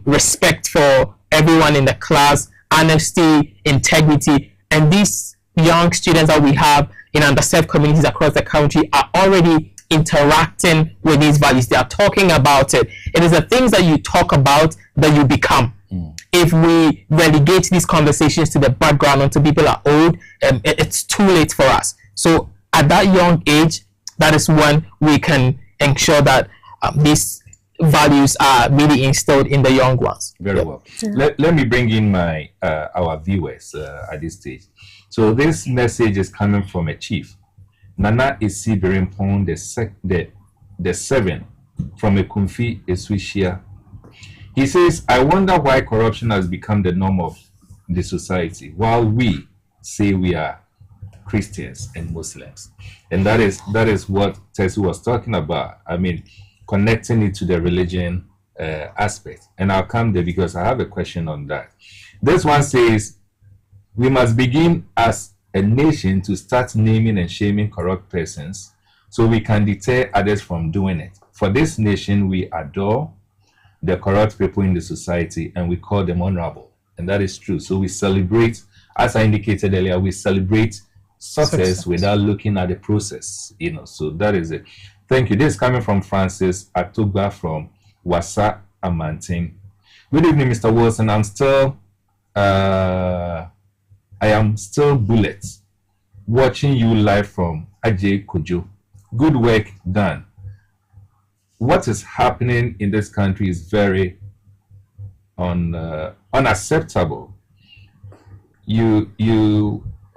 H: respect for everyone in the class, honesty, integrity, and these young students that we have in underserved communities across the country are already interacting with these values. They are talking about it. It is the things that you talk about that you become. If we relegate these conversations to the background until people are old, it's too late for us. So at that young age, that is when we can ensure that these values are really instilled in the young ones.
A: Very well. Let me bring in my our viewers at this stage. So this message is coming from a chief, Nana Isi Berimpong, the 7 from a Kumfi Eswishia. He says, I wonder why corruption has become the norm of the society, while we say we are Christians and Muslims. And that is what Tessie was talking about. I mean, connecting it to the religion aspect. And I'll come there because I have a question on that. This one says, we must begin as a nation to start naming and shaming corrupt persons so we can deter others from doing it. For this nation, we adore the corrupt people in the society and we call them honorable. And that is true. So we celebrate, as I indicated earlier, we celebrate success without looking at the process, so that is it. Thank you. This is coming from Francis Atugba from Wasa Amanting. Good evening, Mr. Wilson. I am still Bullet, watching you live from Ajay Kojo. Good work done. What is happening in this country is very unacceptable.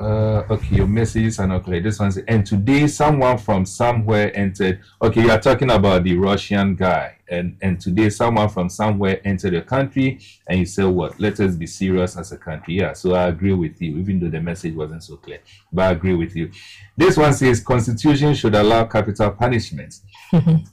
A: Okay, your messages are not clear. This one says, and today someone from somewhere entered. Okay, you are talking about the Russian guy, and today someone from somewhere entered the country, and you say, what? Let us be serious as a country. Yeah, so I agree with you, even though the message wasn't so clear, but I agree with you. This one says, Constitution should allow capital punishment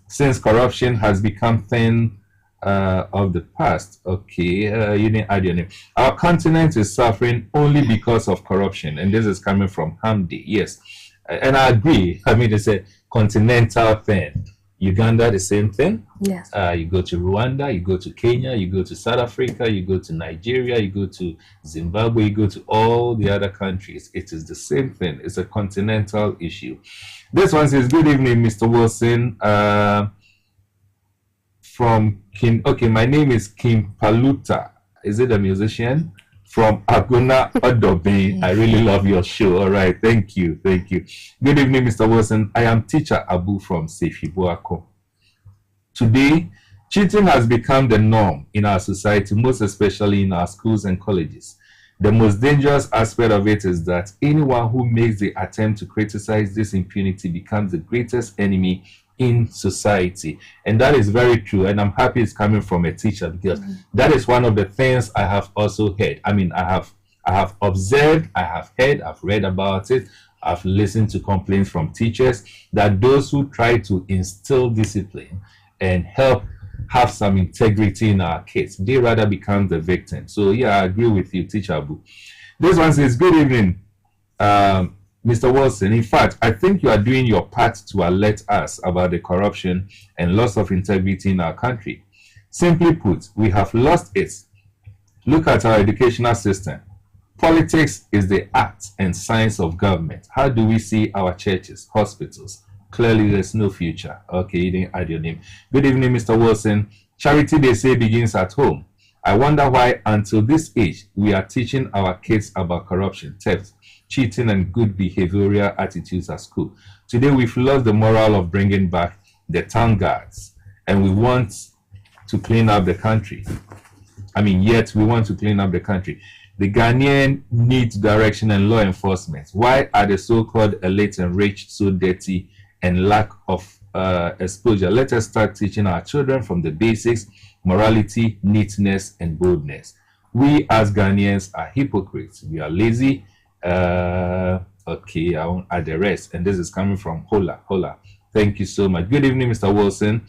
A: since corruption has become thing of the past. Okay, you didn't add your name. Our continent is suffering only because of corruption, and this is coming from Hamdi. Yes, and I agree. I mean, it's a continental thing. Uganda, the same thing.
G: Yes.
A: You go to Rwanda, you go to Kenya, you go to South Africa, you go to Nigeria, you go to Zimbabwe, you go to all the other countries. It is the same thing. It's a continental issue. This one says, good evening, Mr. Wilson. From Kim, okay, my name is Kim Paluta. Is it a musician? From Aguna Odobe. I really love your show. All right, thank you, thank you. Good evening, Mr. Wilson. I am teacher Abu from Sefi Boako. Today, cheating has become the norm in our society, most especially in our schools and colleges. The most dangerous aspect of it is that anyone who makes the attempt to criticize this impunity becomes the greatest enemy in society. And that is very true, and I'm happy it's coming from a teacher, because that is one of the things I have also heard. I mean, I have observed, I have heard, I've read about it, I've listened to complaints from teachers that those who try to instill discipline and help have some integrity in our kids, they rather become the victim. So yeah, I agree with you, Teacher Abu. This one says, good evening, Mr. Wilson. In fact, I think you are doing your part to alert us about the corruption and loss of integrity in our country. Simply put, we have lost it. Look at our educational system. Politics is the art and science of government. How do we see our churches, hospitals? Clearly, there's no future. Okay, you didn't add your name. Good evening, Mr. Wilson. Charity, they say, begins at home. I wonder why, until this age, we are teaching our kids about corruption, theft, cheating, and good behavioral attitudes at school. Today, we've lost the moral of bringing back the town guards, and we want to clean up the country. Yet we want to clean up the country. The Ghanaian needs direction and law enforcement. Why are the so-called elite and rich so dirty and lack of exposure? Let us start teaching our children from the basics: morality, neatness, and boldness. We as Ghanaians are hypocrites. We are lazy. Okay, I won't add the rest. And this is coming from Hola. Thank you so much. Good evening, Mr. Wilson.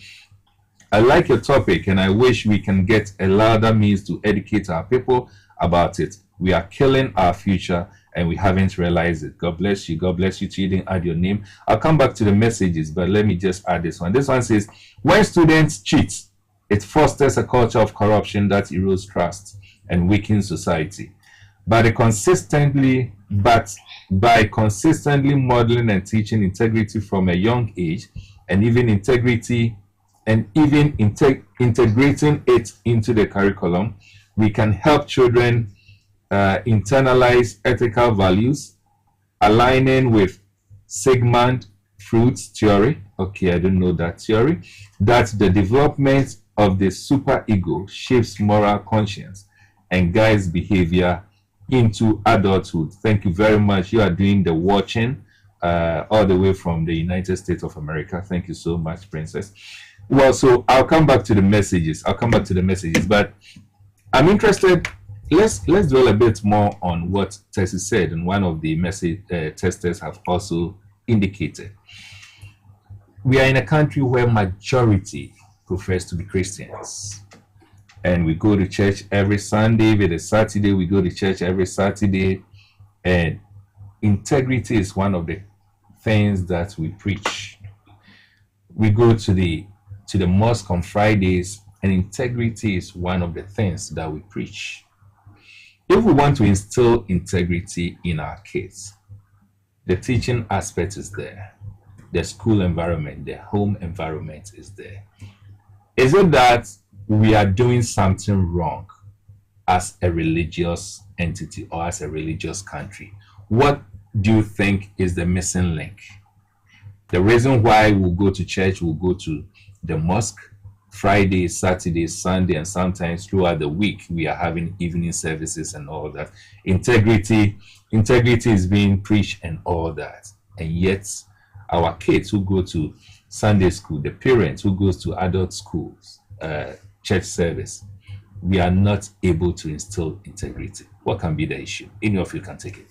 A: I like your topic, and I wish we can get a louder means to educate our people about it. We are killing our future, and we haven't realized it. God bless you. God bless you too. You didn't add your name. I'll come back to the messages, but let me just add this one. This one says, when students cheat, it fosters a culture of corruption that erodes trust and weakens society. By consistently modeling and teaching integrity from a young age, and even integrating it into the curriculum, we can help children internalize ethical values, aligning with Sigmund Freud's theory. Okay, I don't know that theory. That the development of the superego shapes moral conscience and guides behavior into adulthood. Thank you very much. You are doing the watching all the way from the United States of America. Thank you so much, Princess. Well, so I'll come back to the messages. But I'm interested. Let's dwell a bit more on what Tessie said, and one of the message testers have also indicated. We are in a country where majority profess to be Christians, and we go to church every Sunday. If it is Saturday, we go to church every Saturday, and integrity is one of the things that we preach. We go to the mosque on Fridays, and integrity is one of the things that we preach. If we want to instill integrity in our kids, the teaching aspect is there. The school environment, the home environment is there. Is it that we are doing something wrong as a religious entity or as a religious country? What do you think is the missing link? The reason why we'll go to church, we'll go to the mosque Friday, Saturday, Sunday, and sometimes throughout the week we are having evening services and all that. Integrity is being preached and all that. And yet our kids who go to Sunday school, the parents who goes to adult schools, church service, we are not able to instill integrity. What can be the issue? Any of you can take it.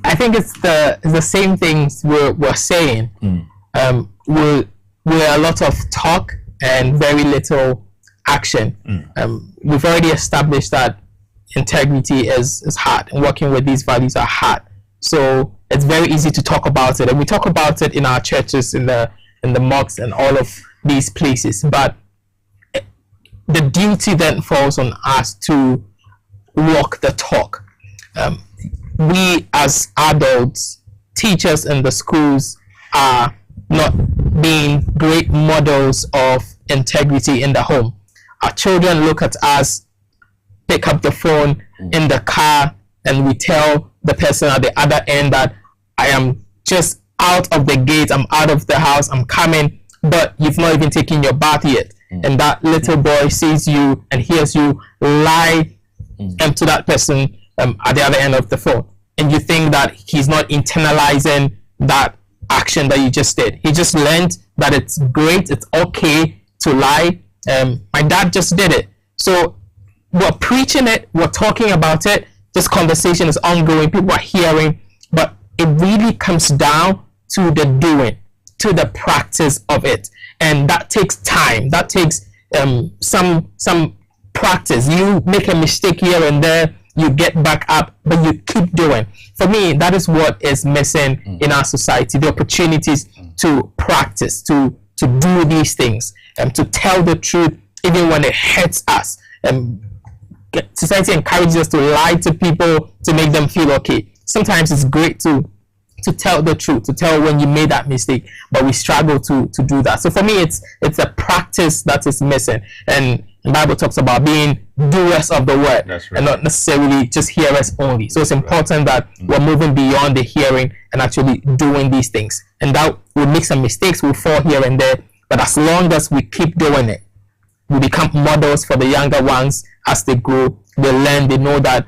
H: I think it's the same things we're saying. We're a lot of talk and very little action. We've already established that integrity is hard, and working with these values are hard. So it's very easy to talk about it, and we talk about it in our churches, in the mosques, and all of these places. But the duty then falls on us to walk the talk. We as adults, teachers in the schools, are not being great models of integrity in the home. Our children look at us, pick up the phone in the car, and we tell the person at the other end that I am just out of the gate, I'm out of the house, I'm coming, but you've not even taken your bath yet. And that little boy sees you and hears you lie to that person at the other end of the phone. And you think that he's not internalizing that action that you just did. He just learned that it's great, it's okay to lie. My dad just did it. So we're preaching it, we're talking about it, this conversation is ongoing, people are hearing, but it really comes down to the doing, to the practice of it. And that takes time, that takes some practice. You make a mistake here and there, you get back up, but you keep doing. For me, that is what is missing in our society, the opportunities to practice, to do these things, to tell the truth even when it hurts us. society encourages us to lie to people to make them feel okay. Sometimes it's great to tell the truth, to tell when you made that mistake, but we struggle to do that. So for me, it's a practice that is missing. And the Bible talks about being doers of the word, and not necessarily just hearers only. So it's important that we're moving beyond the hearing and actually doing these things. And that we'll make some mistakes, we'll fall here and there, but as long as we keep doing it, we become models for the younger ones. As they grow, they learn, they know that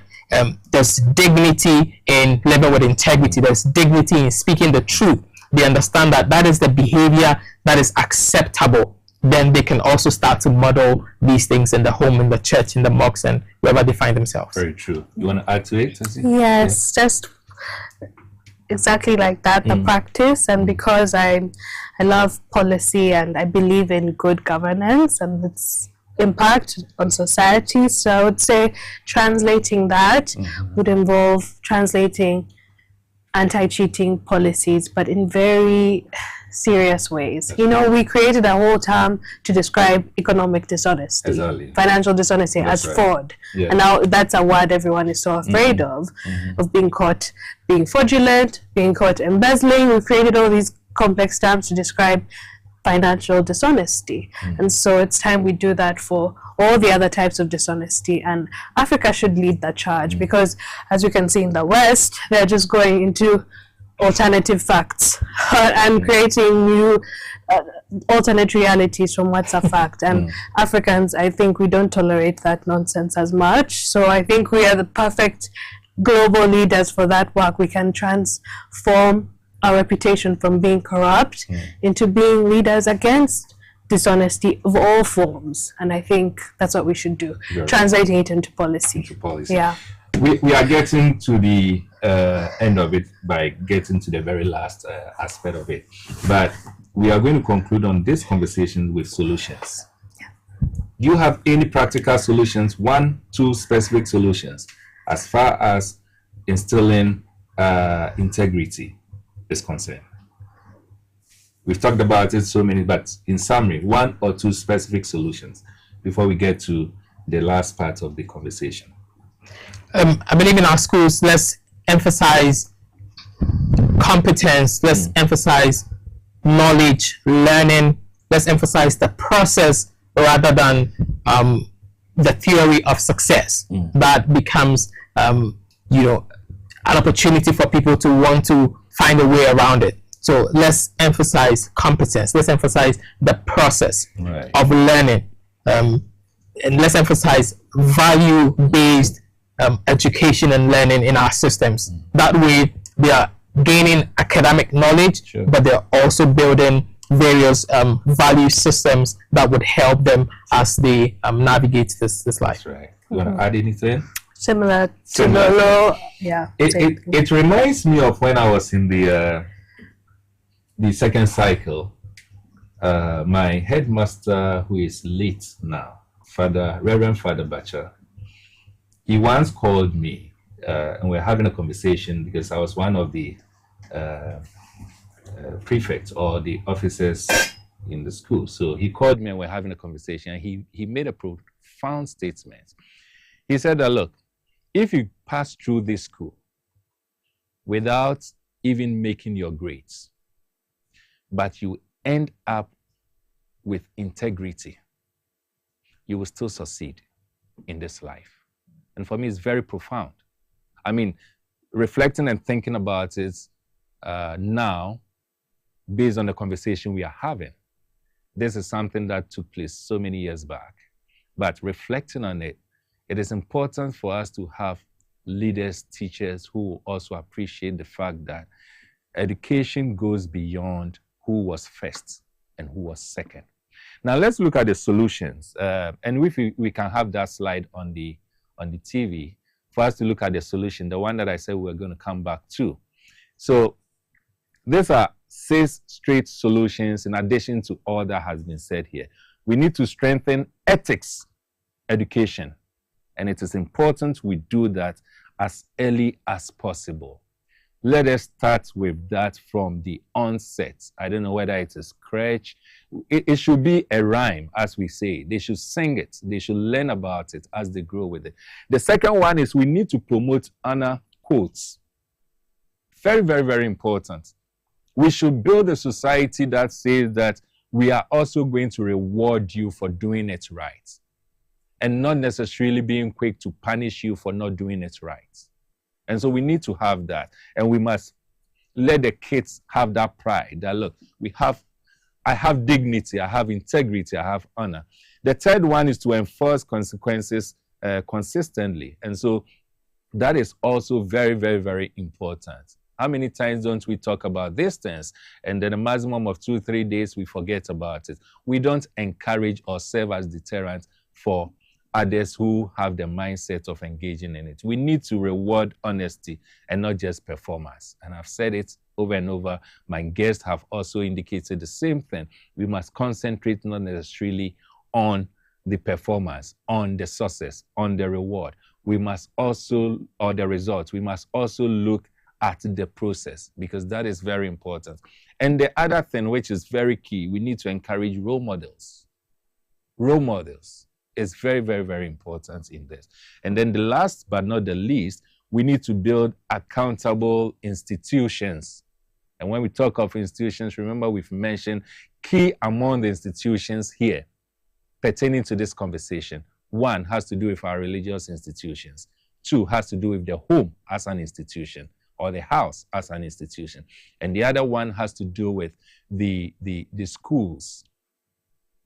H: there's dignity in living with integrity, there's dignity in speaking the truth. They understand that that is the behavior that is acceptable. Then they can also start to model these things in the home, in the church, in the mosques, and wherever they find themselves. Very
A: true. You want to add to it?
G: Yes, just exactly like that, the practice. And because I love policy and I believe in good governance and its impact on society, so I would say translating that would involve translating anti-cheating policies, but in very serious ways. You know, we created a whole term to describe economic dishonesty, financial dishonesty, as fraud. And now that's a word everyone is so afraid of being caught being fraudulent, being caught embezzling. We've created all these complex terms to describe financial dishonesty. And so it's time we do that for all the other types of dishonesty, and Africa should lead that charge, because as you can see in the West, they're just going into alternative facts and creating new alternate realities from what's a fact. And Africans, I think we don't tolerate that nonsense as much. So I think we are the perfect global leaders for that work. We can transform our reputation from being corrupt into being leaders against dishonesty of all forms. And I think that's what we should do, translating it into policy. Yeah.
A: We are getting to the end of it by getting to the very last aspect of it. But we are going to conclude on this conversation with solutions. Do you have any practical solutions, 1, 2 specific solutions, as far as instilling integrity is concerned? We've talked about it so many, but in summary, 1 or 2 specific solutions before we get to the last part of the conversation.
H: I believe in our schools, let's emphasize competence, let's emphasize knowledge, learning, let's emphasize the process rather than the theory of success. That becomes, an opportunity for people to want to find a way around it. So let's emphasize competence, let's emphasize the process of learning, and let's emphasize value-based education and learning in our systems. That way they are gaining academic knowledge, but they're also building various value systems that would help them as they navigate this life.
A: That's right. You want to add anything?
G: Similar to Lolo. Yeah.
A: It reminds me of when I was in the second cycle. My headmaster, who is late now, Reverend Father Bacha, he once called me and we're having a conversation because I was one of the prefects or the officers in the school. So he called me and we're having a conversation, and he made a profound statement. He said that, look, if you pass through this school without even making your grades, but you end up with integrity, you will still succeed in this life. And for me, it's very profound. I mean, reflecting and thinking about it now, based on the conversation we are having, this is something that took place so many years back. But reflecting on it, it is important for us to have leaders, teachers who also appreciate the fact that education goes beyond who was first and who was second. Now let's look at the solutions. And if we can have that slide on the TV for us to look at the solution, the one that I said we're going to come back to. So these are 6 straight solutions in addition to all that has been said here. We need to strengthen ethics education, and it is important we do that as early as possible. Let us start with that from the onset. I don't know whether it is crutch. It should be a rhyme, as we say. They should sing it. They should learn about it as they grow with it. The second one is we need to promote honor quotes. Very, very, very important. We should build a society that says that we are also going to reward you for doing it right, and not necessarily being quick to punish you for not doing it right. And so we need to have that. And we must let the kids have that pride that, look, I have dignity, I have integrity, I have honor. The third one is to enforce consequences consistently. And so that is also very, very, very important. How many times don't we talk about these things, and then a maximum of 2-3 days we forget about it? We don't encourage or serve as deterrent for others who have the mindset of engaging in it. We need to reward honesty and not just performance. And I've said it over and over. My guests have also indicated the same thing. We must concentrate not necessarily on the performance, on the success, on the reward. We must also, or the results, we must also look at the process, because that is very important. And the other thing, which is very key, we need to encourage role models. Role models is very, very, very important in this. And then the last but not the least, we need to build accountable institutions. And when we talk of institutions, remember we've mentioned key among the institutions here pertaining to this conversation. One has to do with our religious institutions. Two has to do with the home as an institution, or the house as an institution. And the other one has to do with the schools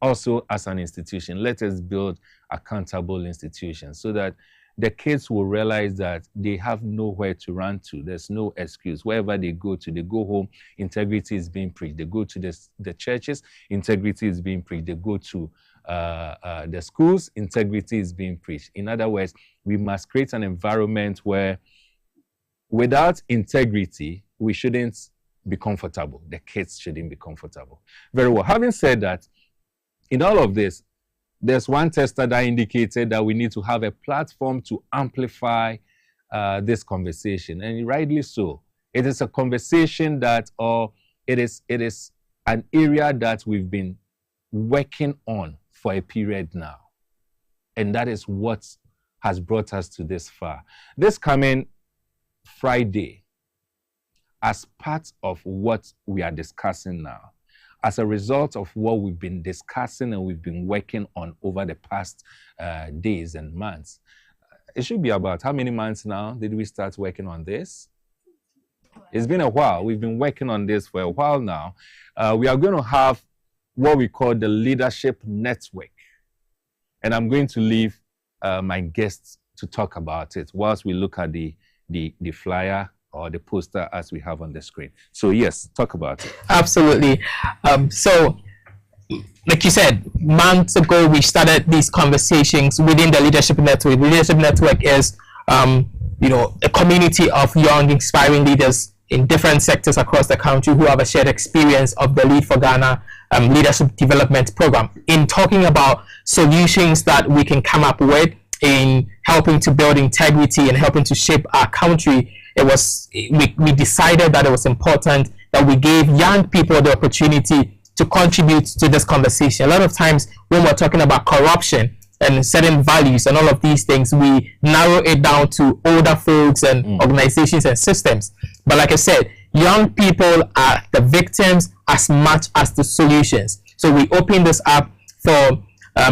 A: also as an institution. Let us build accountable institutions so that the kids will realize that they have nowhere to run to. There's no excuse. Wherever they go to, they go home, integrity is being preached. They go to the churches, integrity is being preached. They go to the schools, integrity is being preached. In other words, we must create an environment where without integrity, we shouldn't be comfortable. The kids shouldn't be comfortable. Very well. Having said that, in all of this, there's one tester that indicated that we need to have a platform to amplify this conversation, and rightly so. It is a conversation that, or it is an area that we've been working on for a period now, and that is what has brought us to this far. This coming Friday, as part of what we are discussing now, as a result of what we've been discussing and we've been working on over the past days and months, it should be about how many months now did we start working on this? It's been a while. We've been working on this for a while now. We are going to have what we call the Leadership Network. And I'm going to leave my guests to talk about it whilst we look at the flyer or the poster as we have on the screen. So yes, talk about it.
H: Absolutely. So, like you said, months ago we started these conversations within the Leadership Network. The Leadership Network is, a community of young, inspiring leaders in different sectors across the country who have a shared experience of the Lead for Ghana Leadership Development Program in talking about solutions that we can come up with in helping to build integrity and helping to shape our country. We decided that it was important that we gave young people the opportunity to contribute to this conversation. A lot of times when we're talking about corruption and certain values and all of these things, we narrow it down to older folks and organizations and systems. But like I said, young people are the victims as much as the solutions. So we open this up for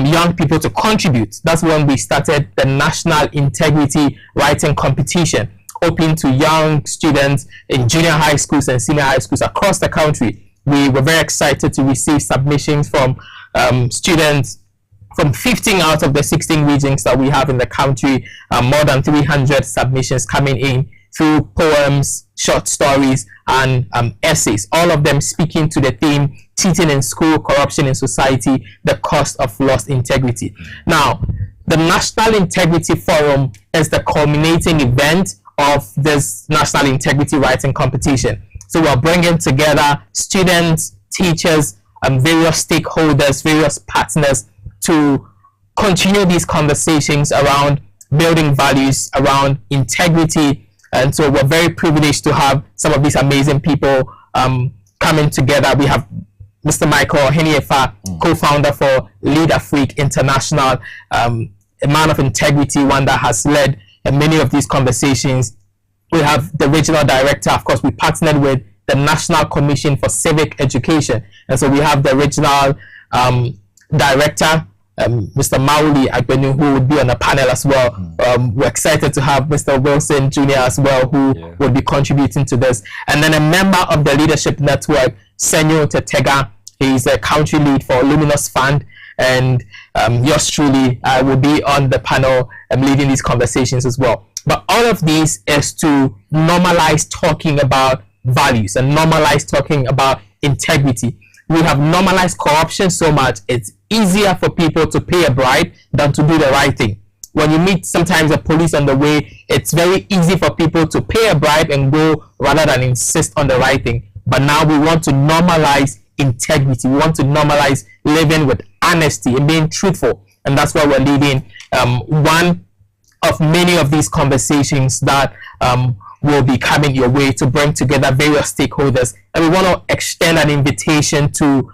H: young people to contribute. That's when we started the National Integrity Writing Competition, open to young students in junior high schools and senior high schools across the country. We were very excited to receive submissions from students from 15 out of the 16 regions that we have in the country. More than 300 submissions coming in through poems, short stories, and essays, all of them speaking to the theme, cheating in school, corruption in society, the cost of lost integrity. Now, the National Integrity Forum is the culminating event of this National Integrity Writing Competition. So we're bringing together students, teachers, and various stakeholders, various partners to continue these conversations around building values, around integrity, And so we're very privileged to have some of these amazing people coming together. We have Mr. Michael Heniefa, co-founder for Lead Afrique International, a man of integrity, one that has led many of these conversations. We have the regional director. Of course, we partnered with the National Commission for Civic Education. And so we have the regional director, Mr. Mauli Agbenu, who would be on the panel as well. We're excited to have Mr. Wilson Jr. as well, who will be contributing to this. And then a member of the Leadership Network, Senyo Tetega. He's a country lead for Luminous Fund. And yours truly will be on the panel leading these conversations as well. But all of these is to normalize talking about values and normalize talking about integrity. We have normalized corruption so much, it's easier for people to pay a bribe than to do the right thing. When you meet sometimes the police on the way, it's very easy for people to pay a bribe and go rather than insist on the right thing. But now we want to normalize integrity. We want to normalize living with honesty and being truthful. And that's why we're leading one of many of these conversations that will be coming your way to bring together various stakeholders. And we want to extend an invitation to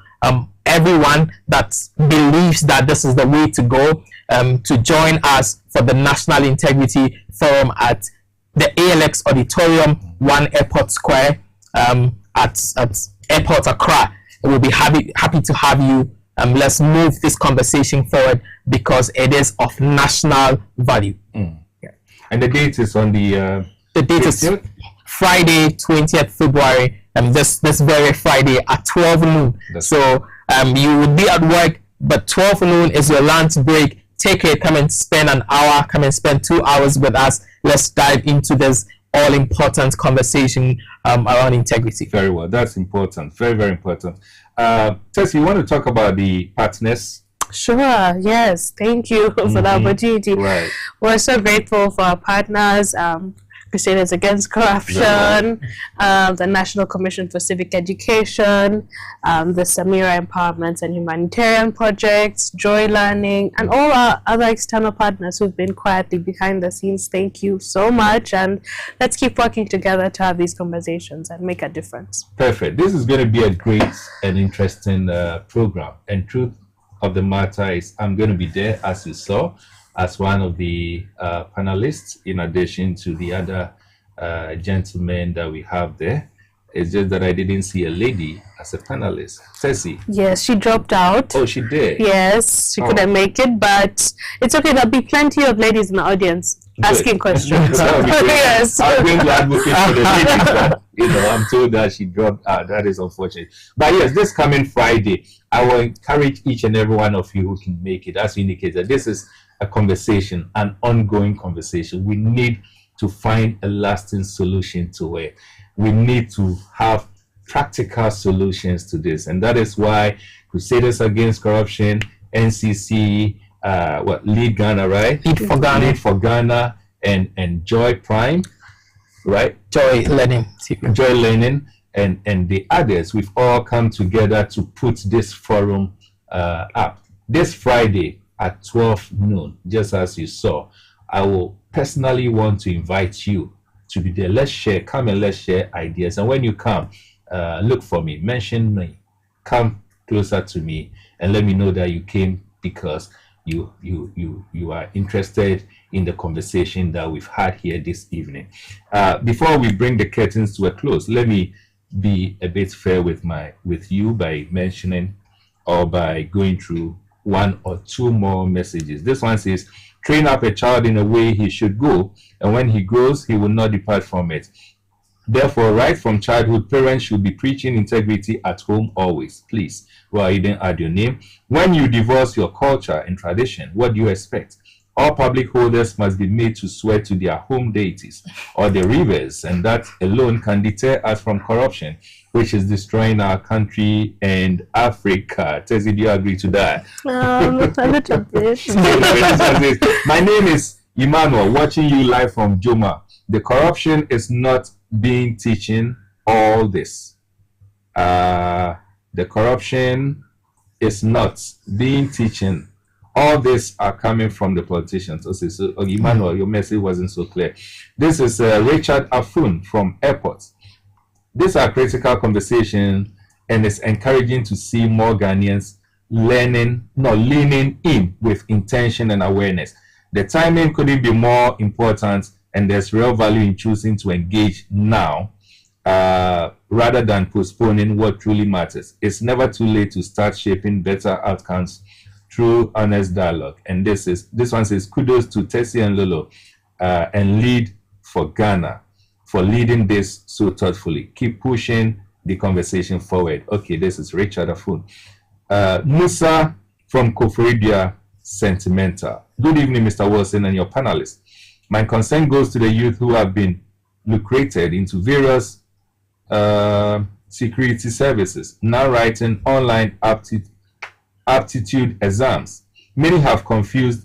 H: everyone that believes that this is the way to go to join us for the National Integrity Forum at the ALX Auditorium, 1 Airport Square at Airport Accra. We'll be happy to have you. Let's move this conversation forward because it is of national value.
A: And the date is on the
H: date is Friday, 20th February, this very Friday at 12 noon. So you would be at work, but 12 noon is your lunch break. Take it, come and spend an hour, come and spend 2 hours with us. Let's dive into this all-important conversation around integrity.
A: Very well, that's important, very, very important. Tess, you want to talk about the partners?
G: Sure, yes. Thank you for the opportunity.
A: Right.
G: We're so grateful for our partners, Crusaders Against Corruption, the National Commission for Civic Education, the Samira Empowerment and Humanitarian Projects, Joy Learning, and all our other external partners who've been quietly behind the scenes. Thank you so much, and let's keep working together to have these conversations and make a difference.
A: Perfect. This is going to be a great and interesting program. And truth of the matter is, I'm going to be there, as you saw, as one of the panelists, in addition to the other gentlemen that we have there. It's just that I didn't see a lady as a panelist. Ceci.
G: Yes, she dropped out.
A: Oh, she did?
G: Yes, she couldn't make it, but it's okay. There'll be plenty of ladies in the audience asking questions.
A: Yes. I'm going to advocate for the ladies, but I'm told that she dropped out. That is unfortunate. But yes, this coming Friday, I will encourage each and every one of you who can make it, as you indicated, this is a conversation, an ongoing conversation. We need to find a lasting solution to it. We need to have practical solutions to this, and that is why Crusaders Against Corruption, NCC, Lead Ghana, right?
H: Lead
A: for Ghana, and Joy Prime, right?
H: Joy Learning,
A: and the others. We've all come together to put this forum up this Friday at 12 noon, just as you saw. I will personally want to invite you to be there. Let's share, come and let's share ideas. And when you come, look for me, mention me, come closer to me, and let me know that you came because you are interested in the conversation that we've had here this evening. Before we bring the curtains to a close, let me be a bit fair with you by mentioning or by going through one or two more messages. This one says, train up a child in a way he should go, and when he grows, he will not depart from it. Therefore, right from childhood, parents should be preaching integrity at home always. Please, well, you didn't add your name. When you divorce your culture and tradition, what do you expect? All public holders must be made to swear to their home deities or the rivers, and that alone can deter us from corruption, which is destroying our country and Africa. Tessie, do you agree to that?
G: A little bit.
A: My name is Emmanuel, watching you live from Joma. The corruption is not being teaching all this. The corruption is not being teaching All this are coming from the politicians. Okay, so Emmanuel, your message wasn't so clear. This is Richard Afun from Airport. These are critical conversations, and it's encouraging to see more Ghanaians learning, not leaning in with intention and awareness. The timing couldn't be more important, and there's real value in choosing to engage now rather than postponing what truly matters. It's never too late to start shaping better outcomes through honest dialogue. And this one says kudos to Tessie and Lolo and Lead for Ghana for leading this so thoughtfully. Keep pushing the conversation forward. Okay, this is Richard Afun. Musa from Koforidua Sentimental. Good evening, Mr. Wilson and your panelists. My concern goes to the youth who have been lucrated into various security services, now writing online aptitude exams. Many have confused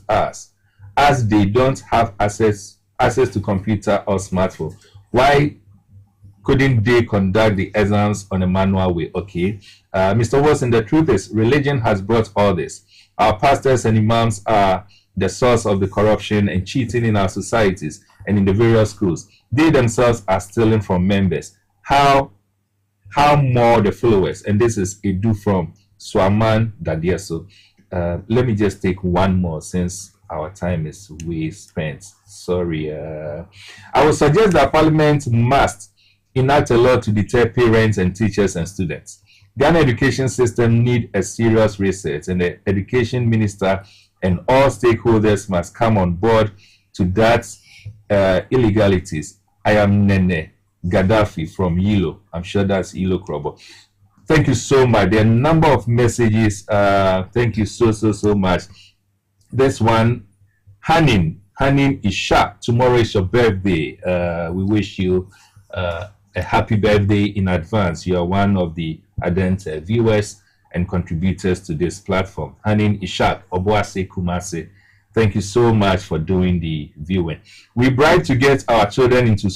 A: us as they don't have access to computer or smartphone. Why couldn't they conduct the exams on a manual way? Okay, Mr. Wilson, the truth is religion has brought all this. Our pastors and imams are the source of the corruption and cheating in our societies and in the various schools. They themselves are stealing from members. How more the followers? And this is Edu from Swaman Dadieso. Let me just take one more since our time is way spent. Sorry. I would suggest that Parliament must enact a law to deter parents and teachers and students. Ghana education system need a serious reset, and the education minister and all stakeholders must come on board to that illegalities. I am Nene Gaddafi from Yilo. I'm sure that's Yilo Krobo. Thank you so much. There are a number of messages. Thank you so much. This one, Hanin Isha. Tomorrow is your birthday. We wish you a happy birthday in advance. You are one of the ardent viewers and contributors to this platform. Hanin Ishak, Obuase Kumase. Thank you so much for doing the viewing. We bribe to get our children into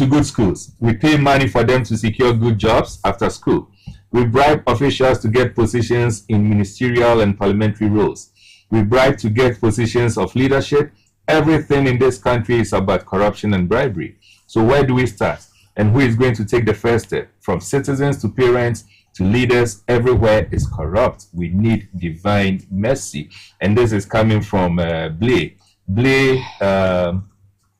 A: good schools. We pay money for them to secure good jobs after school. We bribe officials to get positions in ministerial and parliamentary roles. We bribe to get positions of leadership. Everything in this country is about corruption and bribery. So where do we start? And who is going to take the first step? From citizens to parents to leaders, everywhere is corrupt. We need divine mercy. And this is coming from Blay.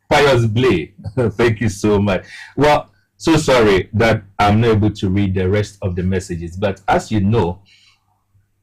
A: Pious Blay. Thank you so much. Well, so sorry that I'm not able to read the rest of the messages. But as you know,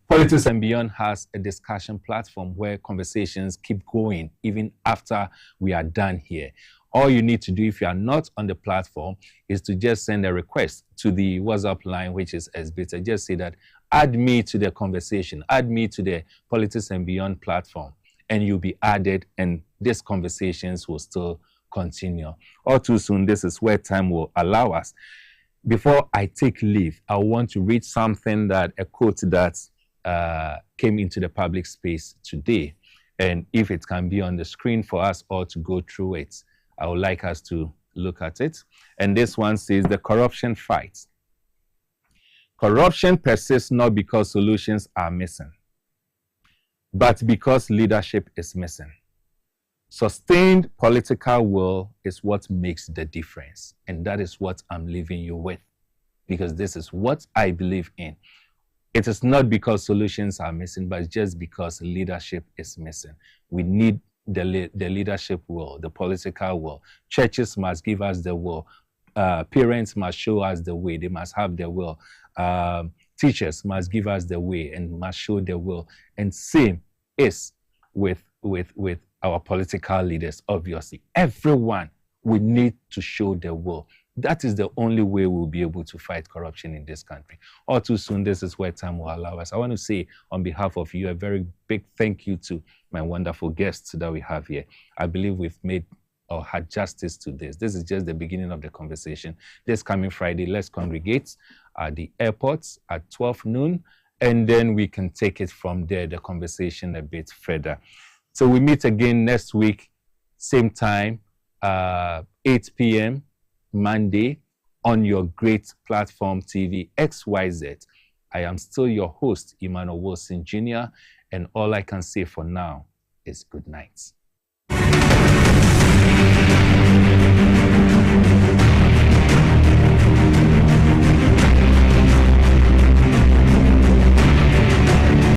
A: Politics and Beyond has a discussion platform where conversations keep going even after we are done here. All you need to do if you are not on the platform is to just send a request to the WhatsApp line, which is SBT. Just say that, add me to the conversation, add me to the Politics and Beyond platform, and you'll be added, and these conversations will still continue. All too soon, this is where time will allow us. Before I take leave, I want to read something a quote that came into the public space today. And if it can be on the screen for us all to go through it, I would like us to look at it. And this one says, the corruption fight. Corruption persists not because solutions are missing, but because leadership is missing. Sustained political will is what makes the difference. And that is what I'm leaving you with, because this is what I believe in. It is not because solutions are missing, but just because leadership is missing. We need the leadership will, the political will. Churches must give us the will. Parents must show us the way. They must have the will. Teachers must give us the way and must show the will. And same is with our political leaders, obviously. Everyone, we need to show the will. That is the only way we'll be able to fight corruption in this country. All too soon, this is where time will allow us. I want to say on behalf of you, a very big thank you to my wonderful guests that we have here. I believe we've made or had justice to this. This is just the beginning of the conversation. This coming Friday, let's congregate at the airports at 12 noon, and then we can take it from there, the conversation a bit further. So we meet again next week, same time, 8 p.m. Monday on your great platform TV XYZ. I am still your host, Emmanuel Wilson Jr., and all I can say for now is good night.